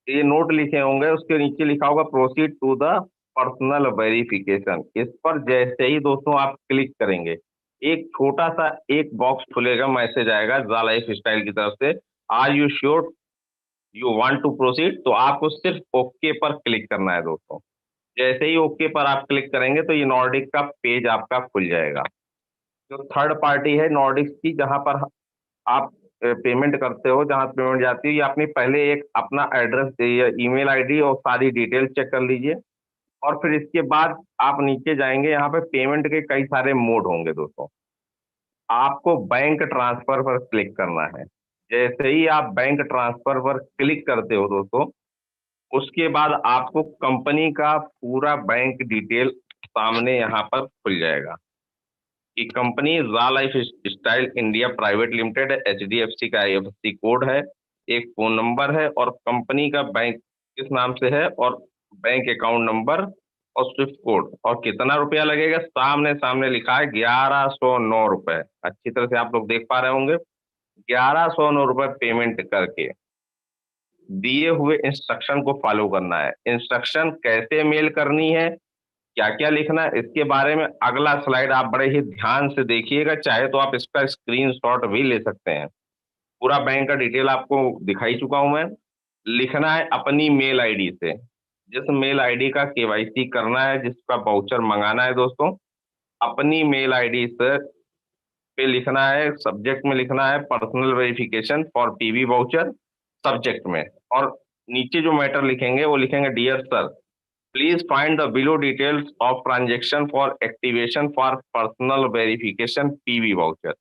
[SPEAKER 1] ये नोट लिखे होंगे, उसके नीचे लिखा होगा proceed to the personal verification. इस पर जैसे ही दोस्तों आप क्लिक करेंगे, एक छोटा सा एक बॉक्स खुलेगा, मैसेज आएगा ज़ा लाइफ स्टाइल की तरफ से, are you sure you want to proceed. तो आपको सिर्फ ओके पर क्लिक करना है दोस्तों। जैसे ही ओके पर आप क्लिक करेंगे तो ये नॉर्डिक का पेज आपका खुल जाएगा। जो थर्ड पार्टी है नॉर्डिक्स की, जहां पर आप पेमेंट करते हो, जहां पेमेंट जाती है, ये आपने पहले एक अपना एड्रेस या ईमेल आईडी और सारी डिटेल चेक कर लीजिए। और फिर इसके बाद आप नीचे जाएंगे, यहाँ पे पेमेंट के कई सारे मोड होंगे दोस्तों। आपको बैंक ट्रांसफर पर क्लिक करना है। जैसे ही आप बैंक ट्रांसफर पर क्लिक करते हो दोस्तों, उसके बाद आपको कंपनी का पूरा बैंक डिटेल सामने यहाँ पर खुल जाएगा कि कंपनी ज़ा life style India private limited, HDFC का IFSC कोड है, एक फोन नंबर है और कंपनी का बैंक किस नाम से है और बैंक अकाउंट नंबर और स्विफ्ट कोड, और कितना रुपया लगेगा सामने सामने लिखा है 1109 रुपए। अच्छी तरह से आप लोग देख पा रहे होंगे। 1109 रुपए पेमेंट करके दिए हुए इंस्ट्रक्शन को फॉलो करना है। इंस्ट्रक्शन कैसे मेल करनी है, क्या क्या लिखना है, इसके बारे में अगला स्लाइड आप बड़े ही ध्यान से देखिएगा। चाहे तो आप इसका स्क्रीनशॉट भी ले सकते हैं। पूरा बैंक का डिटेल आपको दिखाई चुका हूं मैं। लिखना है अपनी मेल आईडी से, जिस मेल आईडी का KYC करना है, जिसका वाउचर मंगाना है दोस्तों, अपनी मेल आईडी से पे लिखना है, सब्जेक्ट में लिखना है personal verification for PV voucher subject में। और नीचे जो मैटर लिखेंगे वो लिखेंगे dear sir, please find the below details of transaction for activation for personal verification PV voucher.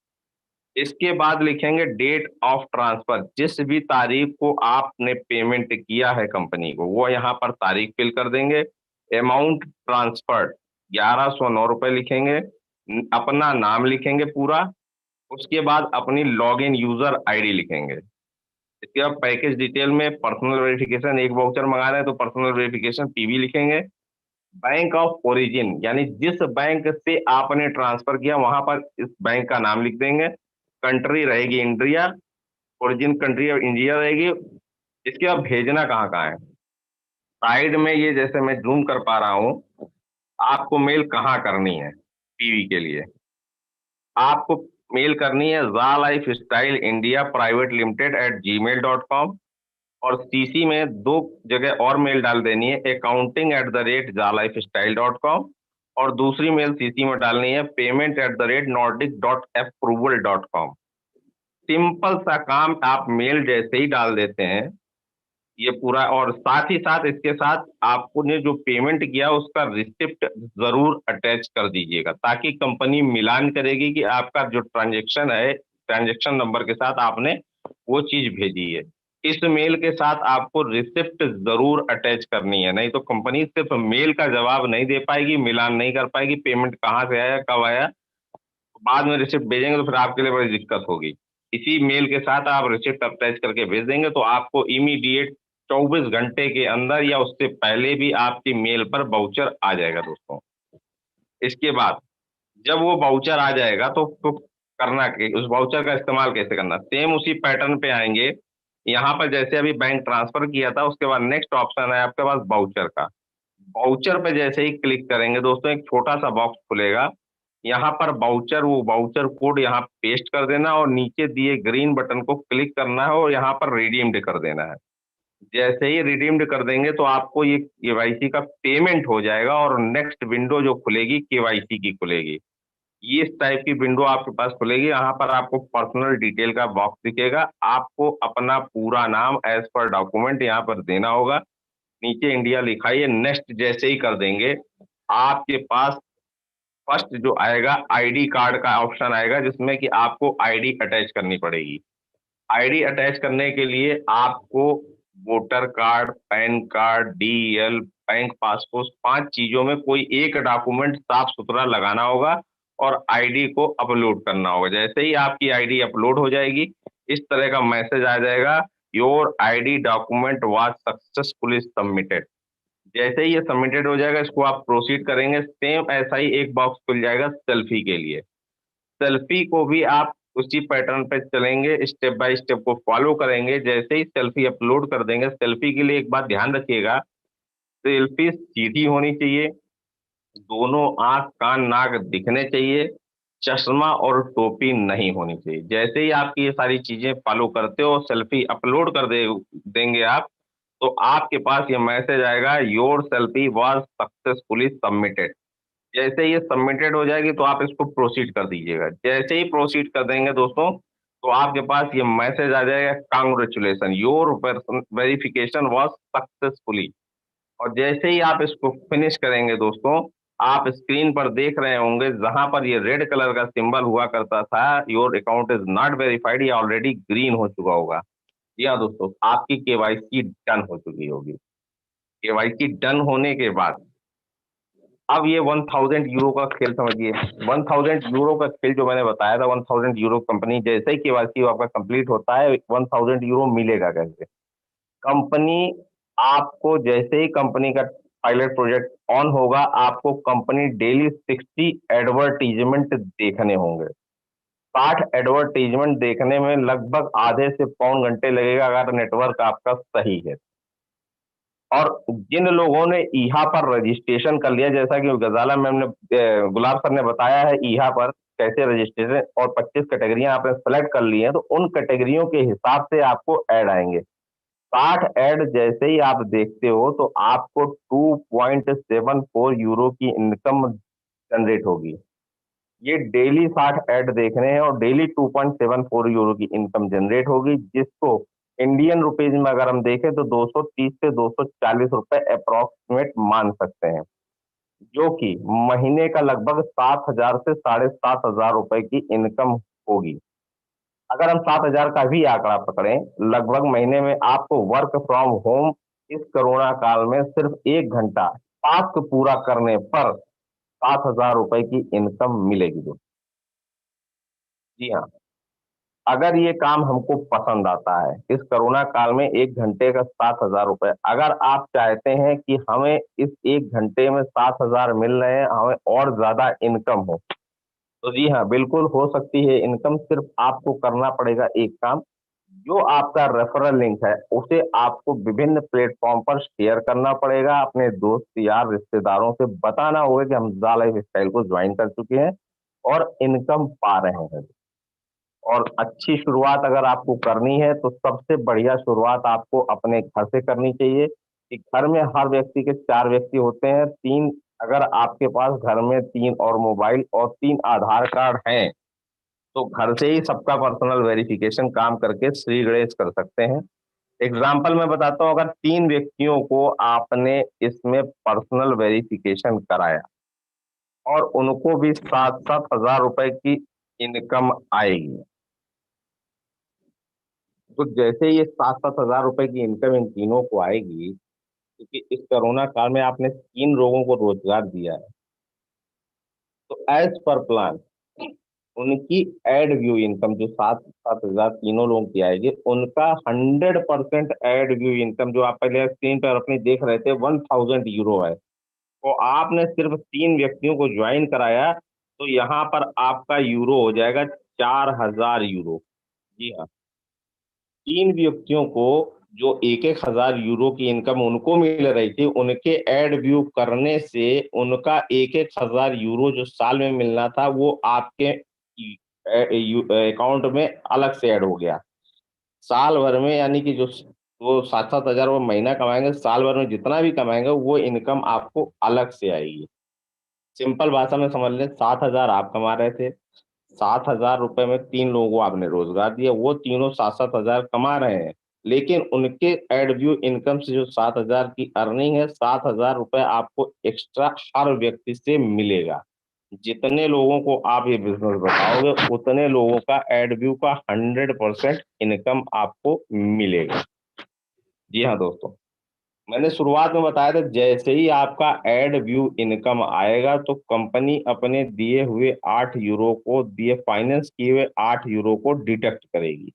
[SPEAKER 1] इसके बाद लिखेंगे डेट ऑफ ट्रांसफर, जिस भी तारीख को आपने पेमेंट किया है कंपनी को, वो यहाँ पर तारीख फिल कर देंगे। अमाउंट ट्रांसफर्ड 1109 रुपए लिखेंगे। अपना नाम लिखेंगे पूरा। उसके बाद अपनी लॉग इन यूजर ID लिखेंगे। इसके बाद पैकेज डिटेल में पर्सनल वेरिफिकेशन एक वाउचर मंगा रहे हैं तो पर्सनल वेरिफिकेशन PV लिखेंगे। बैंक ऑफ ओरिजिन, यानी जिस बैंक से आपने ट्रांसफर किया वहां पर इस बैंक का नाम लिख देंगे। कंट्री रहेगी India, origin country of India रहेगी। इसके बाद भेजना कहाँ कहाँ है, साइड में ये जैसे मैं जूम कर पा रहा हूँ, आपको मेल कहाँ करनी है PV के लिए। आपको मेल करनी है ज़ा life style India private limited @gmail.com, और CC में दो जगह और मेल डाल देनी है, accounting@jalifestyle.com, और दूसरी मेल CC में डालनी है payment@nordic.approval.com। सिंपल सा काम, आप मेल जैसे ही डाल देते हैं ये पूरा, और साथ ही साथ इसके साथ आपने जो पेमेंट किया उसका रिसिप्ट जरूर अटैच कर दीजिएगा, ताकि कंपनी मिलान करेगी कि आपका जो ट्रांजेक्शन है, ट्रांजेक्शन नंबर के साथ आपने वो चीज भेजी है। इस मेल के साथ आपको रिसिप्ट जरूर अटैच करनी है, नहीं तो कंपनी सिर्फ मेल का जवाब नहीं दे पाएगी, मिलान नहीं कर पाएगी पेमेंट कहाँ से आया कब आया। बाद में रिसिप्ट भेजेंगे तो फिर आपके लिए बड़ी दिक्कत होगी। इसी मेल के साथ आप रिसिप्ट अटैच करके भेज देंगे तो आपको इमीडिएट 24 घंटे के अंदर या उससे पहले भी आपकी मेल पर वाउचर आ जाएगा दोस्तों। इसके बाद जब वो वाउचर आ जाएगा तो करना कि उस वाउचर का इस्तेमाल कैसे करना, सेम उसी पैटर्न पे आएंगे। यहाँ पर जैसे अभी बैंक ट्रांसफर किया था, उसके बाद नेक्स्ट ऑप्शन है आपके पास वाउचर का। वाउचर पे जैसे ही क्लिक करेंगे दोस्तों, एक छोटा सा बॉक्स खुलेगा। यहाँ पर वाउचर, वो वाउचर कोड यहाँ पेस्ट कर देना और नीचे दिए ग्रीन बटन को क्लिक करना है और यहाँ पर रिडीम्ड कर देना है। जैसे ही रिडीम्ड कर देंगे तो आपको ये KYC का पेमेंट हो जाएगा और नेक्स्ट विंडो जो खुलेगी KYC की खुलेगी। ये इस टाइप की विंडो आपके पास खुलेगी। यहाँ पर आपको पर्सनल डिटेल का बॉक्स दिखेगा। आपको अपना पूरा नाम एज पर डॉक्यूमेंट यहाँ पर देना होगा। नीचे इंडिया लिखा है, नेक्स्ट जैसे ही कर देंगे आपके पास फर्स्ट जो आएगा ID कार्ड का ऑप्शन आएगा, जिसमें कि आपको ID अटैच करनी पड़ेगी। ID अटैच करने के लिए आपको voter card, pan card, DL, bank passport, 5 चीजों में कोई एक डॉक्यूमेंट साफ सुथरा लगाना होगा और ID को अपलोड करना होगा। जैसे ही आपकी ID अपलोड हो जाएगी, इस तरह का मैसेज आ जाएगा, your ID document was successfully submitted. जैसे ही ये सबमिटेड हो जाएगा, इसको आप प्रोसीड करेंगे, सेम ऐसा ही एक बॉक्स खुल जाएगा सेल्फी के लिए। सेल्फी को भी आप उसी पैटर्न पे चलेंगे, स्टेप बाय स्टेप को फॉलो करेंगे। जैसे ही सेल्फी अपलोड कर देंगे, सेल्फी के लिए एक बात ध्यान रखिएगा, सेल्फी सीधी होनी चाहिए, दोनों आंख कान नाक दिखने चाहिए, चश्मा और टोपी नहीं होनी चाहिए। जैसे ही आपकी ये सारी चीजें फॉलो करते हो, सेल्फी अपलोड कर देंगे आप, तो आपके पास ये मैसेज आएगा, your selfie was successfully submitted. जैसे ये सबमिटेड हो जाएगी तो आप इसको प्रोसीड कर दीजिएगा। जैसे ही प्रोसीड कर देंगे दोस्तों, तो आपके पास ये मैसेज आ जाएगा, congratulation, your verification was successfully. और जैसे ही आप इसको फिनिश करेंगे दोस्तों, आप स्क्रीन पर देख रहे होंगे जहां पर ये रेड कलर का सिंबल हुआ करता था, your account is not verified, ये ऑलरेडी ग्रीन हो चुका होगा। जी हाँ दोस्तों, आपकी केवाईसी डन हो चुकी होगी। केवाईसी डन होने के बाद अब ये 1000 यूरो का खेल समझिए। 1000 यूरो का खेल जो मैंने बताया था, 1000 यूरो कंपनी जैसे ही केवाईसी आपका कंप्लीट होता है, 1000 यूरो मिलेगा कैसे? कंपनी आपको जैसे ही कंपनी का पायलट प्रोजेक्ट ऑन होगा, आपको कंपनी डेली 60 एडवर्टीजमेंट देखने होंगे। 60 एडवर्टीजमेंट देखने में लगभग आधे से पौन घंटे लगेगा, अगर नेटवर्क आपका सही है। और जिन लोगों ने ईहा पर रजिस्ट्रेशन कर लिया, जैसा कि गजाला मैम ने, गुलाब सर ने बताया है ईहा पर कैसे रजिस्ट्रेशन, और 25 कैटेगरियां आपने सेलेक्ट कर ली हैं, तो उन कैटेगरियों के हिसाब से आपको ऐड आएंगे। 60 ऐड जैसे ही आप देखते हो तो आपको 2.74 यूरो की इनकम जनरेट होगी। ये डेली 60 ऐड देख रहे हैं और डेली 2.74 यूरो की इनकम जनरेट होगी, जिसको इंडियन रुपीज में अगर हम देखें तो 230 से 240 रुपए अप्रोक्सीमेट मान सकते हैं, जो कि महीने का लगभग 7,000 से 7,500 रुपए की इनकम होगी। अगर हम 7,000 का भी आंकड़ा पकड़ें, लगभग महीने में आपको वर्क फ्रॉम होम इस कोरोना काल में सिर्फ 1 घंटा टास्क पूरा करने पर 7,000 रुपए की इनकम मिलेगी दोस्तों। जी हाँ, अगर ये काम हमको पसंद आता है, इस कोरोना काल में 1 घंटे का 7,000 रुपए, अगर आप चाहते हैं कि हमें इस 1 घंटे में 7,000 मिल रहे हैं, हमें और ज्यादा इनकम हो, तो जी हाँ, बिल्कुल हो सकती है इनकम। सिर्फ आपको करना पड़ेगा एक काम, जो आपका रेफरल लिंक है उसे आपको विभिन्न प्लेटफॉर्म पर शेयर करना पड़ेगा, अपने दोस्त यार रिश्तेदारों से बताना होगा कि हम ज़ा लाइफ स्टाइल को ज्वाइन कर चुके हैं और इनकम पा रहे हैं। और अच्छी शुरुआत अगर आपको करनी है तो सबसे बढ़िया शुरुआत आपको अपने घर से करनी चाहिए, कि घर में हर व्यक्ति के 4 व्यक्ति होते हैं, 3 अगर आपके पास घर में 3 और मोबाइल और 3 आधार कार्ड हैं, तो घर से ही सबका पर्सनल वेरिफिकेशन काम करके श्री गणेश कर सकते हैं। एग्जाम्पल मैं बताता हूँ, अगर 3 व्यक्तियों को आपने इसमें पर्सनल वेरिफिकेशन कराया और उनको भी 7,000 रुपए की इनकम आएगी, तो जैसे ये 7,000 रुपए की इनकम इन तीनों को आएगी, क्योंकि इस कोरोना काल में आपने 3 लोगों को रोजगार दिया है, तो एज पर प्लान उनकी एड व्यू इनकम जो 7,000 तीनों लोगों की आएगी, उनका 100% एड व्यू इनकम जो आप पहले स्क्रीन पर अपनी देख रहे थे 1,000 यूरो है, तो आपने सिर्फ 3 व्यक्तियों को ज्वाइन कराया, तो यहाँ पर आपका यूरो हो जाएगा 4,000 यूरो। जी हाँ, 3 व्यक्तियों को जो 1,000 यूरो की इनकम उनको मिल रही थी, उनके एड व्यू करने से उनका 1,000 यूरो जो साल में मिलना था, वो आपके अकाउंट में अलग से ऐड हो गया। साल भर में यानी कि जो वो 7,000 वो महीना कमाएंगे, साल भर में जितना भी कमाएंगे वो इनकम आपको अलग से आएगी। सिंपल भाषा में समझ लें, 7,000 आप कमा रहे थे, 7,000 रुपए में 3 लोगों को आपने रोजगार दिया, वो तीनों 7,000 कमा रहे हैं, लेकिन उनके एड व्यू इनकम से जो 7,000 की अर्निंग है, 7,000 रुपए आपको एक्स्ट्रा हर व्यक्ति से मिलेगा। जितने लोगों को आप ये बिजनेस बताओगे, उतने लोगों का एड व्यू का 100% इनकम आपको मिलेगा। जी हाँ दोस्तों, मैंने शुरुआत में बताया था, जैसे ही आपका एड व्यू इनकम आएगा तो कंपनी अपने दिए हुए 8 यूरो को, दिए फाइनेंस किए हुए 8 यूरो को डिडक्ट करेगी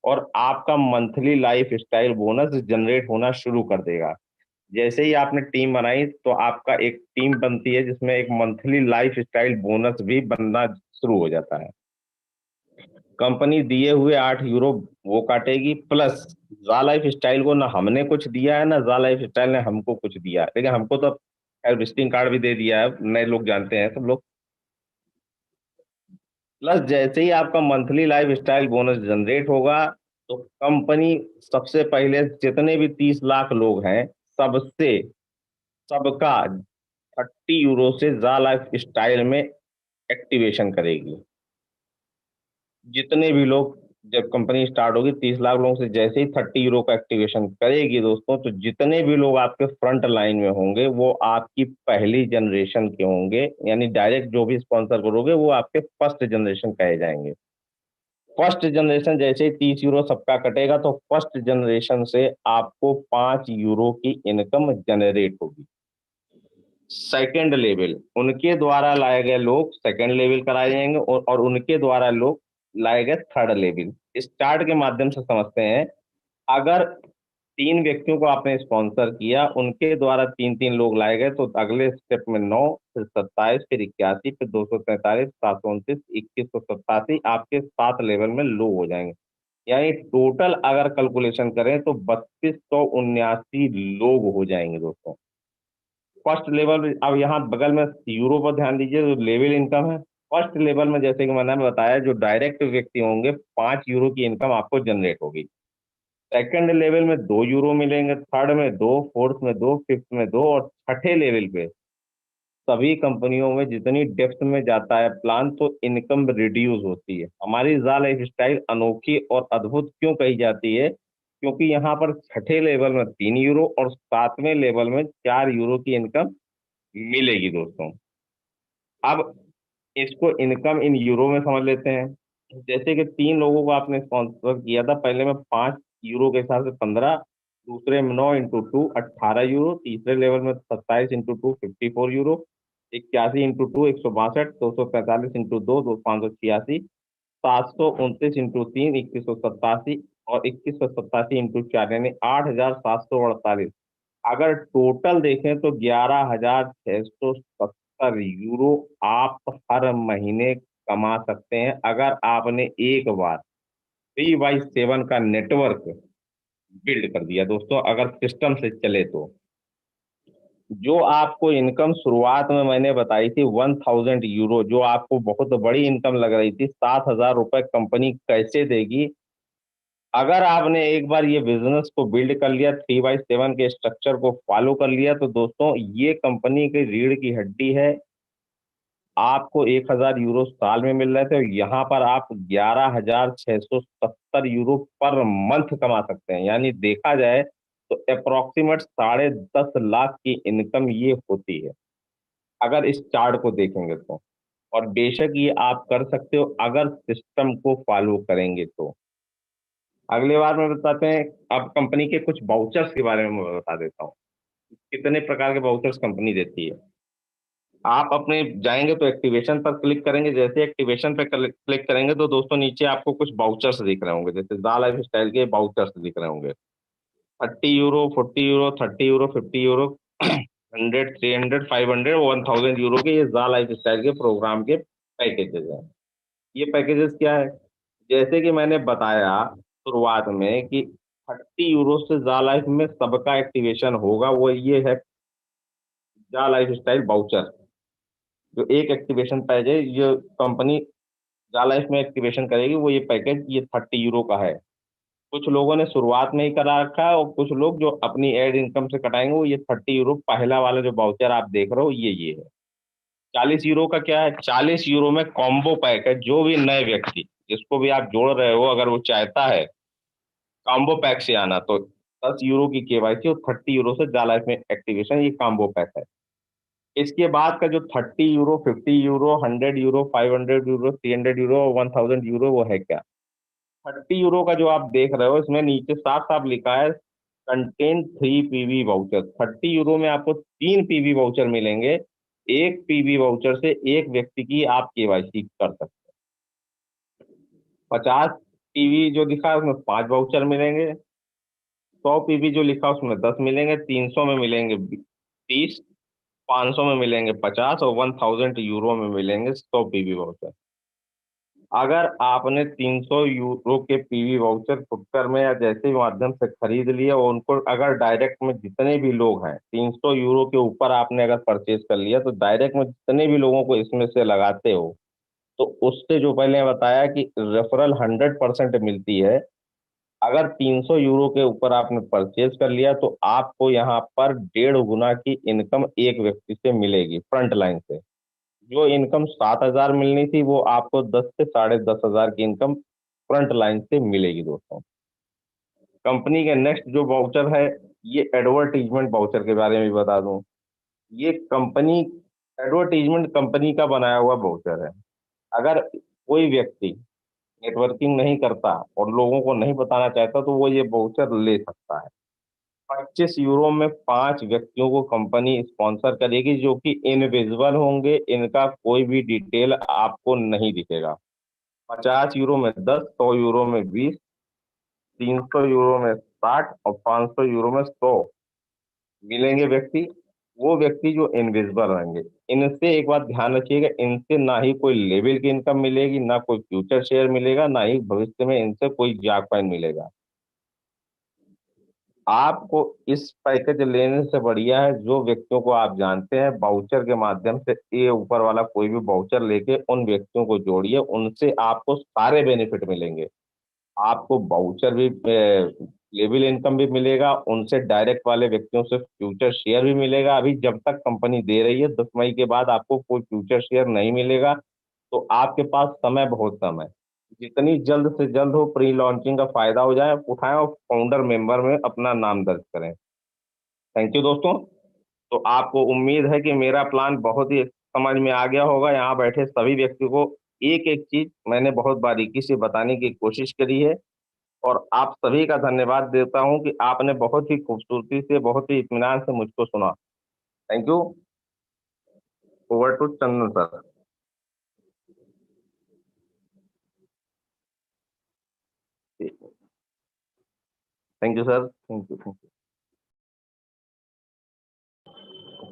[SPEAKER 1] और आपका monthly life style bonus generate होना शुरू कर देगा। जैसे ही आपने टीम बनाई तो आपका एक टीम बनती है, जिसमें एक मंथली लाइफ स्टाइल बोनस भी बनना शुरू हो जाता है। कंपनी दिए हुए 8 यूरो वो काटेगी, प्लस जा लाइफ स्टाइल को ना हमने कुछ दिया है ना जा लाइफ स्टाइल ने हमको कुछ दिया है। लेकिन हमको तो खैर विजिटिंग कार्ड भी दे दिया है, नए लोग जानते हैं सब लोग। प्लस जैसे ही आपका monthly life style bonus generate होगा तो कंपनी सबसे पहले जितने भी 30 लाख लोग हैं सबसे सबका 30 यूरो से जा लाइफ स्टाइल में एक्टिवेशन करेगी। जितने भी लोग, जब कंपनी स्टार्ट होगी 30 लाख लोगों से जैसे ही 30 यूरो का एक्टिवेशन करेगी दोस्तों, तो जितने भी लोग आपके फ्रंट लाइन में होंगे वो आपकी पहली जनरेशन के होंगे, यानी डायरेक्ट जो भी स्पॉन्सर करोगे वो आपके फर्स्ट जनरेशन कहे जाएंगे। फर्स्ट जनरेशन जैसे ही 30 यूरो सबका कटेगा तो फर्स्ट जनरेशन से आपको 5 यूरो की इनकम जनरेट होगी। सेकंड लेवल उनके द्वारा लाए गए लोग सेकंड लेवल कराए जाएंगे और उनके द्वारा लोग लाए गए थर्ड लेवल। स्टार्ट के माध्यम से समझते हैं, अगर 3 व्यक्तियों को आपने स्पॉन्सर किया, उनके द्वारा 3-3 लोग लाए गए, तो अगले स्टेप में 9, फिर 27, फिर 81, फिर 243, 729, 2187 आपके 7 लेवल में लोग हो जाएंगे। यानी टोटल अगर कैलकुलेशन करें तो 3279 लोग हो जाएंगे दोस्तों। फर्स्ट लेवल, अब यहाँ बगल में यूरो पर ध्यान दीजिए, जो लेवल इनकम है फर्स्ट लेवल में, जैसे कि मैंने बताया, जो डायरेक्ट व्यक्ति होंगे 5 यूरो की इनकम आपको जनरेट होगी। सेकंड लेवल में 2 यूरो मिलेंगे, थर्ड में 2, फोर्थ में 2, फिफ्थ में 2, और छठे लेवल पे सभी कंपनियों में जितनी डेप्थ में जाता है प्लान तो इनकम रिड्यूस होती है। हमारी जा लाइफ स्टाइल अनोखी और अद्भुत क्यों कही जाती है? क्योंकि यहाँ पर छठे लेवल में 3 यूरो और 7वें लेवल में 4 यूरो की इनकम मिलेगी दोस्तों। अब इसको इनकम इन यूरो में समझ लेते हैं। जैसे कि 3 लोगों को आपने स्पॉन्सर किया था, पहले में 5 यूरो के हिसाब से 15, दूसरे में 9 × 2 18 यूरो, तीसरे लेवल में 27 × 2 54 यूरो, 81 × 2 162, 243 × 2 586, 729 × 3 2187 और 2187 × 4 यानी 8748। अगर टोटल देखें तो 11,670 यूरो आप हर महीने कमा सकते हैं, अगर आपने एक बार 3x7 का नेटवर्क बिल्ड कर दिया दोस्तों, अगर सिस्टम से चले तो। जो आपको इनकम शुरुआत में मैंने बताई थी 1000 यूरो, जो आपको बहुत बड़ी इनकम लग रही थी, 7,000 रुपए कंपनी कैसे देगी? अगर आपने एक बार ये बिजनेस को बिल्ड कर लिया, 3x7 के स्ट्रक्चर को फॉलो कर लिया, तो दोस्तों ये कंपनी की रीढ़ की हड्डी है। आपको 1,000 यूरो साल में मिल रहे थे, यहाँ पर आप 11,670 यूरो पर मंथ कमा सकते हैं। यानी देखा जाए तो अप्रोक्सीमेट 10.5 लाख की इनकम ये होती है, अगर इस चार्ट को देखेंगे तो। और बेशक ये आप कर सकते हो अगर सिस्टम को फॉलो करेंगे तो। अगले बार में बताते हैं, अब कंपनी के कुछ वाउचर्स के बारे में मैं बता देता हूँ, कितने प्रकार के वाउचर्स कंपनी देती है। आप अपने जाएंगे तो एक्टिवेशन पर क्लिक करेंगे, जैसे एक्टिवेशन पर क्लिक करेंगे तो दोस्तों नीचे आपको कुछ वाउचर्स दिख रहे होंगे, जैसे दा लाइफ स्टाइल के वाउचर्स दिख रहे होंगे। 30 euro, 40 euro, 30 euro, 50 euro, 100, 300, 500, 1000 euro के ये जा लाइफ स्टाइल के प्रोग्राम के पैकेजेस हैं। ये पैकेजेस क्या है? जैसे कि मैंने बताया शुरुआत में कि 30 यूरो से जा लाइफ में सबका एक्टिवेशन होगा, वो ये है जा लाइफ स्टाइल वाउचर। जो एक एक्टिवेशन पैकेज जो कंपनी जा लाइफ में एक्टिवेशन करेगी, वो ये पैकेज ये 30 यूरो का है। कुछ लोगों ने शुरुआत में ही करा रखा है और कुछ लोग जो अपनी एड इनकम से कटाएंगे वो ये 30 यूरो, पहला वाला जो वाउचर आप देख रहे हो ये है। 40 यूरो का क्या है? 40 यूरो में कॉम्बो पैक है। जो भी नए व्यक्ति जिसको भी आप जोड़ रहे हो, अगर वो चाहता है कॉम्बो पैक से आना, तो 10 यूरो की केवाईसी और 30 यूरो से जा लाइफ में एक्टिवेशन, ये कॉम्बो पैक है। इसके बाद का जो 30 euro, 50 euro, 100 euro, 500 euro, 300 euro और 1000 यूरो, वो है क्या? 30 यूरो का जो आप देख रहे हो, इसमें नीचे साफ साफ लिखा है कंटेन 3 PV वाउचर। 30 यूरो में आपको 3 PV वाउचर मिलेंगे। एक पीवी वाउचर से एक व्यक्ति की आप केवाईसी कर सकते हैं। 50 PV जो लिखा है उसमें 5 वाउचर मिलेंगे। 100 PV जो लिखा है उसमें 10 मिलेंगे। 300 में मिलेंगे 30, 500 में मिलेंगे 50 और 1000 यूरो में मिलेंगे 100 PV वाउचर। अगर आपने 300 यूरो के पीवी वाउचर फुटकर में या जैसे भी माध्यम से खरीद लिया, और उनको अगर डायरेक्ट में जितने भी लोग हैं 300 यूरो के ऊपर आपने अगर परचेज कर लिया, तो डायरेक्ट में जितने भी लोगों को इसमें से लगाते हो, तो उससे जो पहले बताया कि रेफरल 100% मिलती है। अगर 300 यूरो के ऊपर आपने परचेज कर लिया, तो आपको यहाँ पर 1.5 गुना की इनकम एक व्यक्ति से मिलेगी फ्रंट लाइन से। जो इनकम 7,000 मिलनी थी, वो आपको 10 से 10,500 की इनकम फ्रंट लाइन से मिलेगी दोस्तों। कंपनी के नेक्स्ट जो वाउचर है, ये एडवर्टीजमेंट वाउचर के बारे में भी बता दूं। ये कंपनी एडवर्टीजमेंट कंपनी का बनाया हुआ वाउचर है। अगर कोई व्यक्ति नेटवर्किंग नहीं करता और लोगों को नहीं बताना चाहता, तो वो ये वाउचर ले सकता है। 25 यूरो में 5 व्यक्तियों को कंपनी स्पॉन्सर करेगी, जो कि इनविजिबल होंगे, इनका कोई भी डिटेल आपको नहीं दिखेगा। 50 यूरो में 10, 100 यूरो में 20, 300 यूरो में 60 और 500 यूरो में 100 मिलेंगे व्यक्ति। वो व्यक्ति जो इनविजिबल रहेंगे, इनसे एक बात ध्यान रखिएगा, इनसे ना ही कोई लेवल की इनकम मिलेगी, ना कोई फ्यूचर शेयर मिलेगा, ना ही भविष्य में इनसे कोई जॉब कॉइन मिलेगा। आपको इस पैकेज लेने से बढ़िया है जो व्यक्तियों को आप जानते हैं, वाउचर के माध्यम से ये ऊपर वाला कोई भी वाउचर लेके उन व्यक्तियों को जोड़िए, उनसे आपको सारे बेनिफिट मिलेंगे। आपको वाउचर भी, लेवल इनकम भी मिलेगा, उनसे डायरेक्ट वाले व्यक्तियों से फ्यूचर शेयर भी मिलेगा। अभी जब तक कंपनी दे रही है, 10 मई के बाद आपको कोई फ्यूचर शेयर नहीं मिलेगा, तो आपके पास समय बहुत कम है। जितनी जल्द से जल्द हो प्री लॉन्चिंग का फायदा हो जाए, उठाएं और फाउंडर मेंबर में अपना नाम दर्ज करें। थैंक यू दोस्तों। तो आपको उम्मीद है कि मेरा प्लान बहुत ही समझ में आ गया होगा। यहाँ बैठे सभी व्यक्ति को एक एक चीज मैंने बहुत बारीकी से बताने की कोशिश करी है, और आप सभी का धन्यवाद देता हूं कि आपने बहुत ही खूबसूरती से, बहुत ही इत्मीनान से मुझको सुना। Thank you. Over to Chandan sir. Thank you sir, thank you, thank you,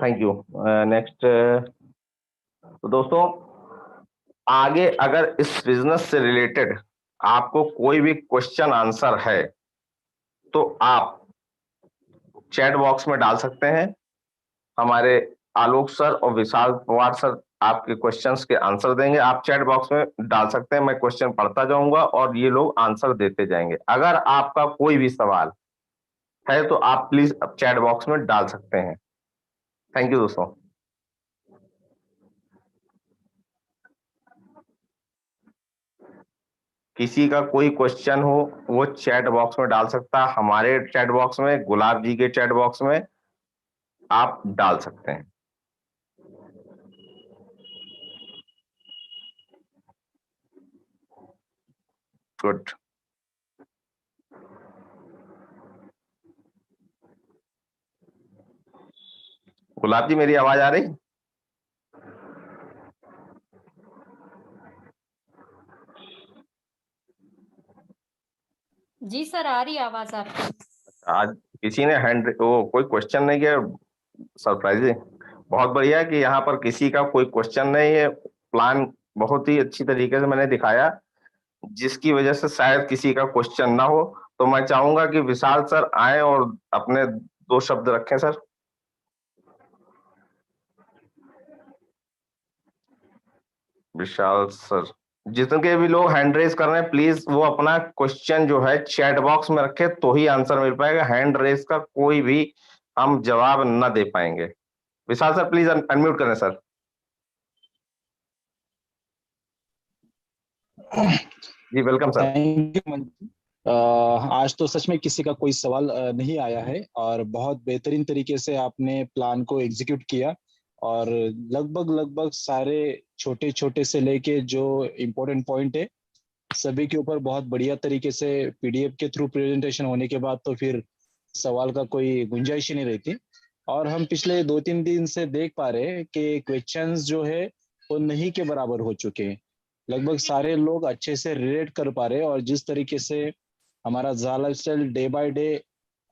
[SPEAKER 1] thank you. Next. तो दोस्तों, आगे अगर इस बिजनेस से रिलेटेड आपको कोई भी क्वेश्चन आंसर है, तो आप चैट बॉक्स में डाल सकते हैं। हमारे आलोक सर और विशाल पवार सर आपके क्वेश्चंस के आंसर देंगे। आप चैट बॉक्स में डाल सकते हैं, मैं क्वेश्चन पढ़ता जाऊंगा और ये लोग आंसर देते जाएंगे। अगर आपका कोई भी सवाल है, तो आप प्लीज चैट बॉक्स में डाल सकते हैं। थैंक यू दोस्तों। किसी का कोई क्वेश्चन हो, वो चैट बॉक्स में डाल सकता है। हमारे चैट बॉक्स में, गुलाब जी के चैट बॉक्स में आप डाल सकते हैं। गुड। गुलाब जी, मेरी आवाज आ रही?
[SPEAKER 3] जी सर, आ रही आवाज आपकी।
[SPEAKER 1] आज किसी ने वो कोई क्वेश्चन नहीं किया, सरप्राइजिंग। बहुत बढ़िया कि यहाँ पर किसी का कोई क्वेश्चन नहीं है। प्लान बहुत ही अच्छी तरीके से मैंने दिखाया, जिसकी वजह से शायद किसी का क्वेश्चन ना हो। तो मैं चाहूंगा कि विशाल सर आए और अपने 2 शब्द रखें सर। विशाल सर, जितने भी लोग हैंड रेज कर रहे हैं, प्लीज वो अपना क्वेश्चन जो है चैट बॉक्स में रखे, तो ही आंसर मिल पाएगा। हैंड रेज का कोई भी हम जवाब न दे पाएंगे। विशाल सर, प्लीज अनम्यूट करें सर। जी welcome sir.
[SPEAKER 4] Thank you Manju. आज तो सच में किसी का कोई सवाल नहीं आया है और बहुत बेहतरीन तरीके से आपने प्लान को एग्जीक्यूट किया, और लगभग सारे छोटे छोटे से लेके जो इम्पोर्टेंट पॉइंट है सभी के ऊपर बहुत बढ़िया तरीके से पीडीएफ के थ्रू प्रेजेंटेशन होने के बाद तो फिर सवाल का कोई गुंजाइश ही नहीं रहती। और हम पिछले 2-3 दिन से देख पा रहे हैं कि क्वेश्चंस जो है वो नहीं के बराबर हो चुके हैं। लगभग सारे लोग अच्छे से रिलेट कर पा रहे हैं, और जिस तरीके से हमारा ज़ा लाइफस्टाइल डे बाय डे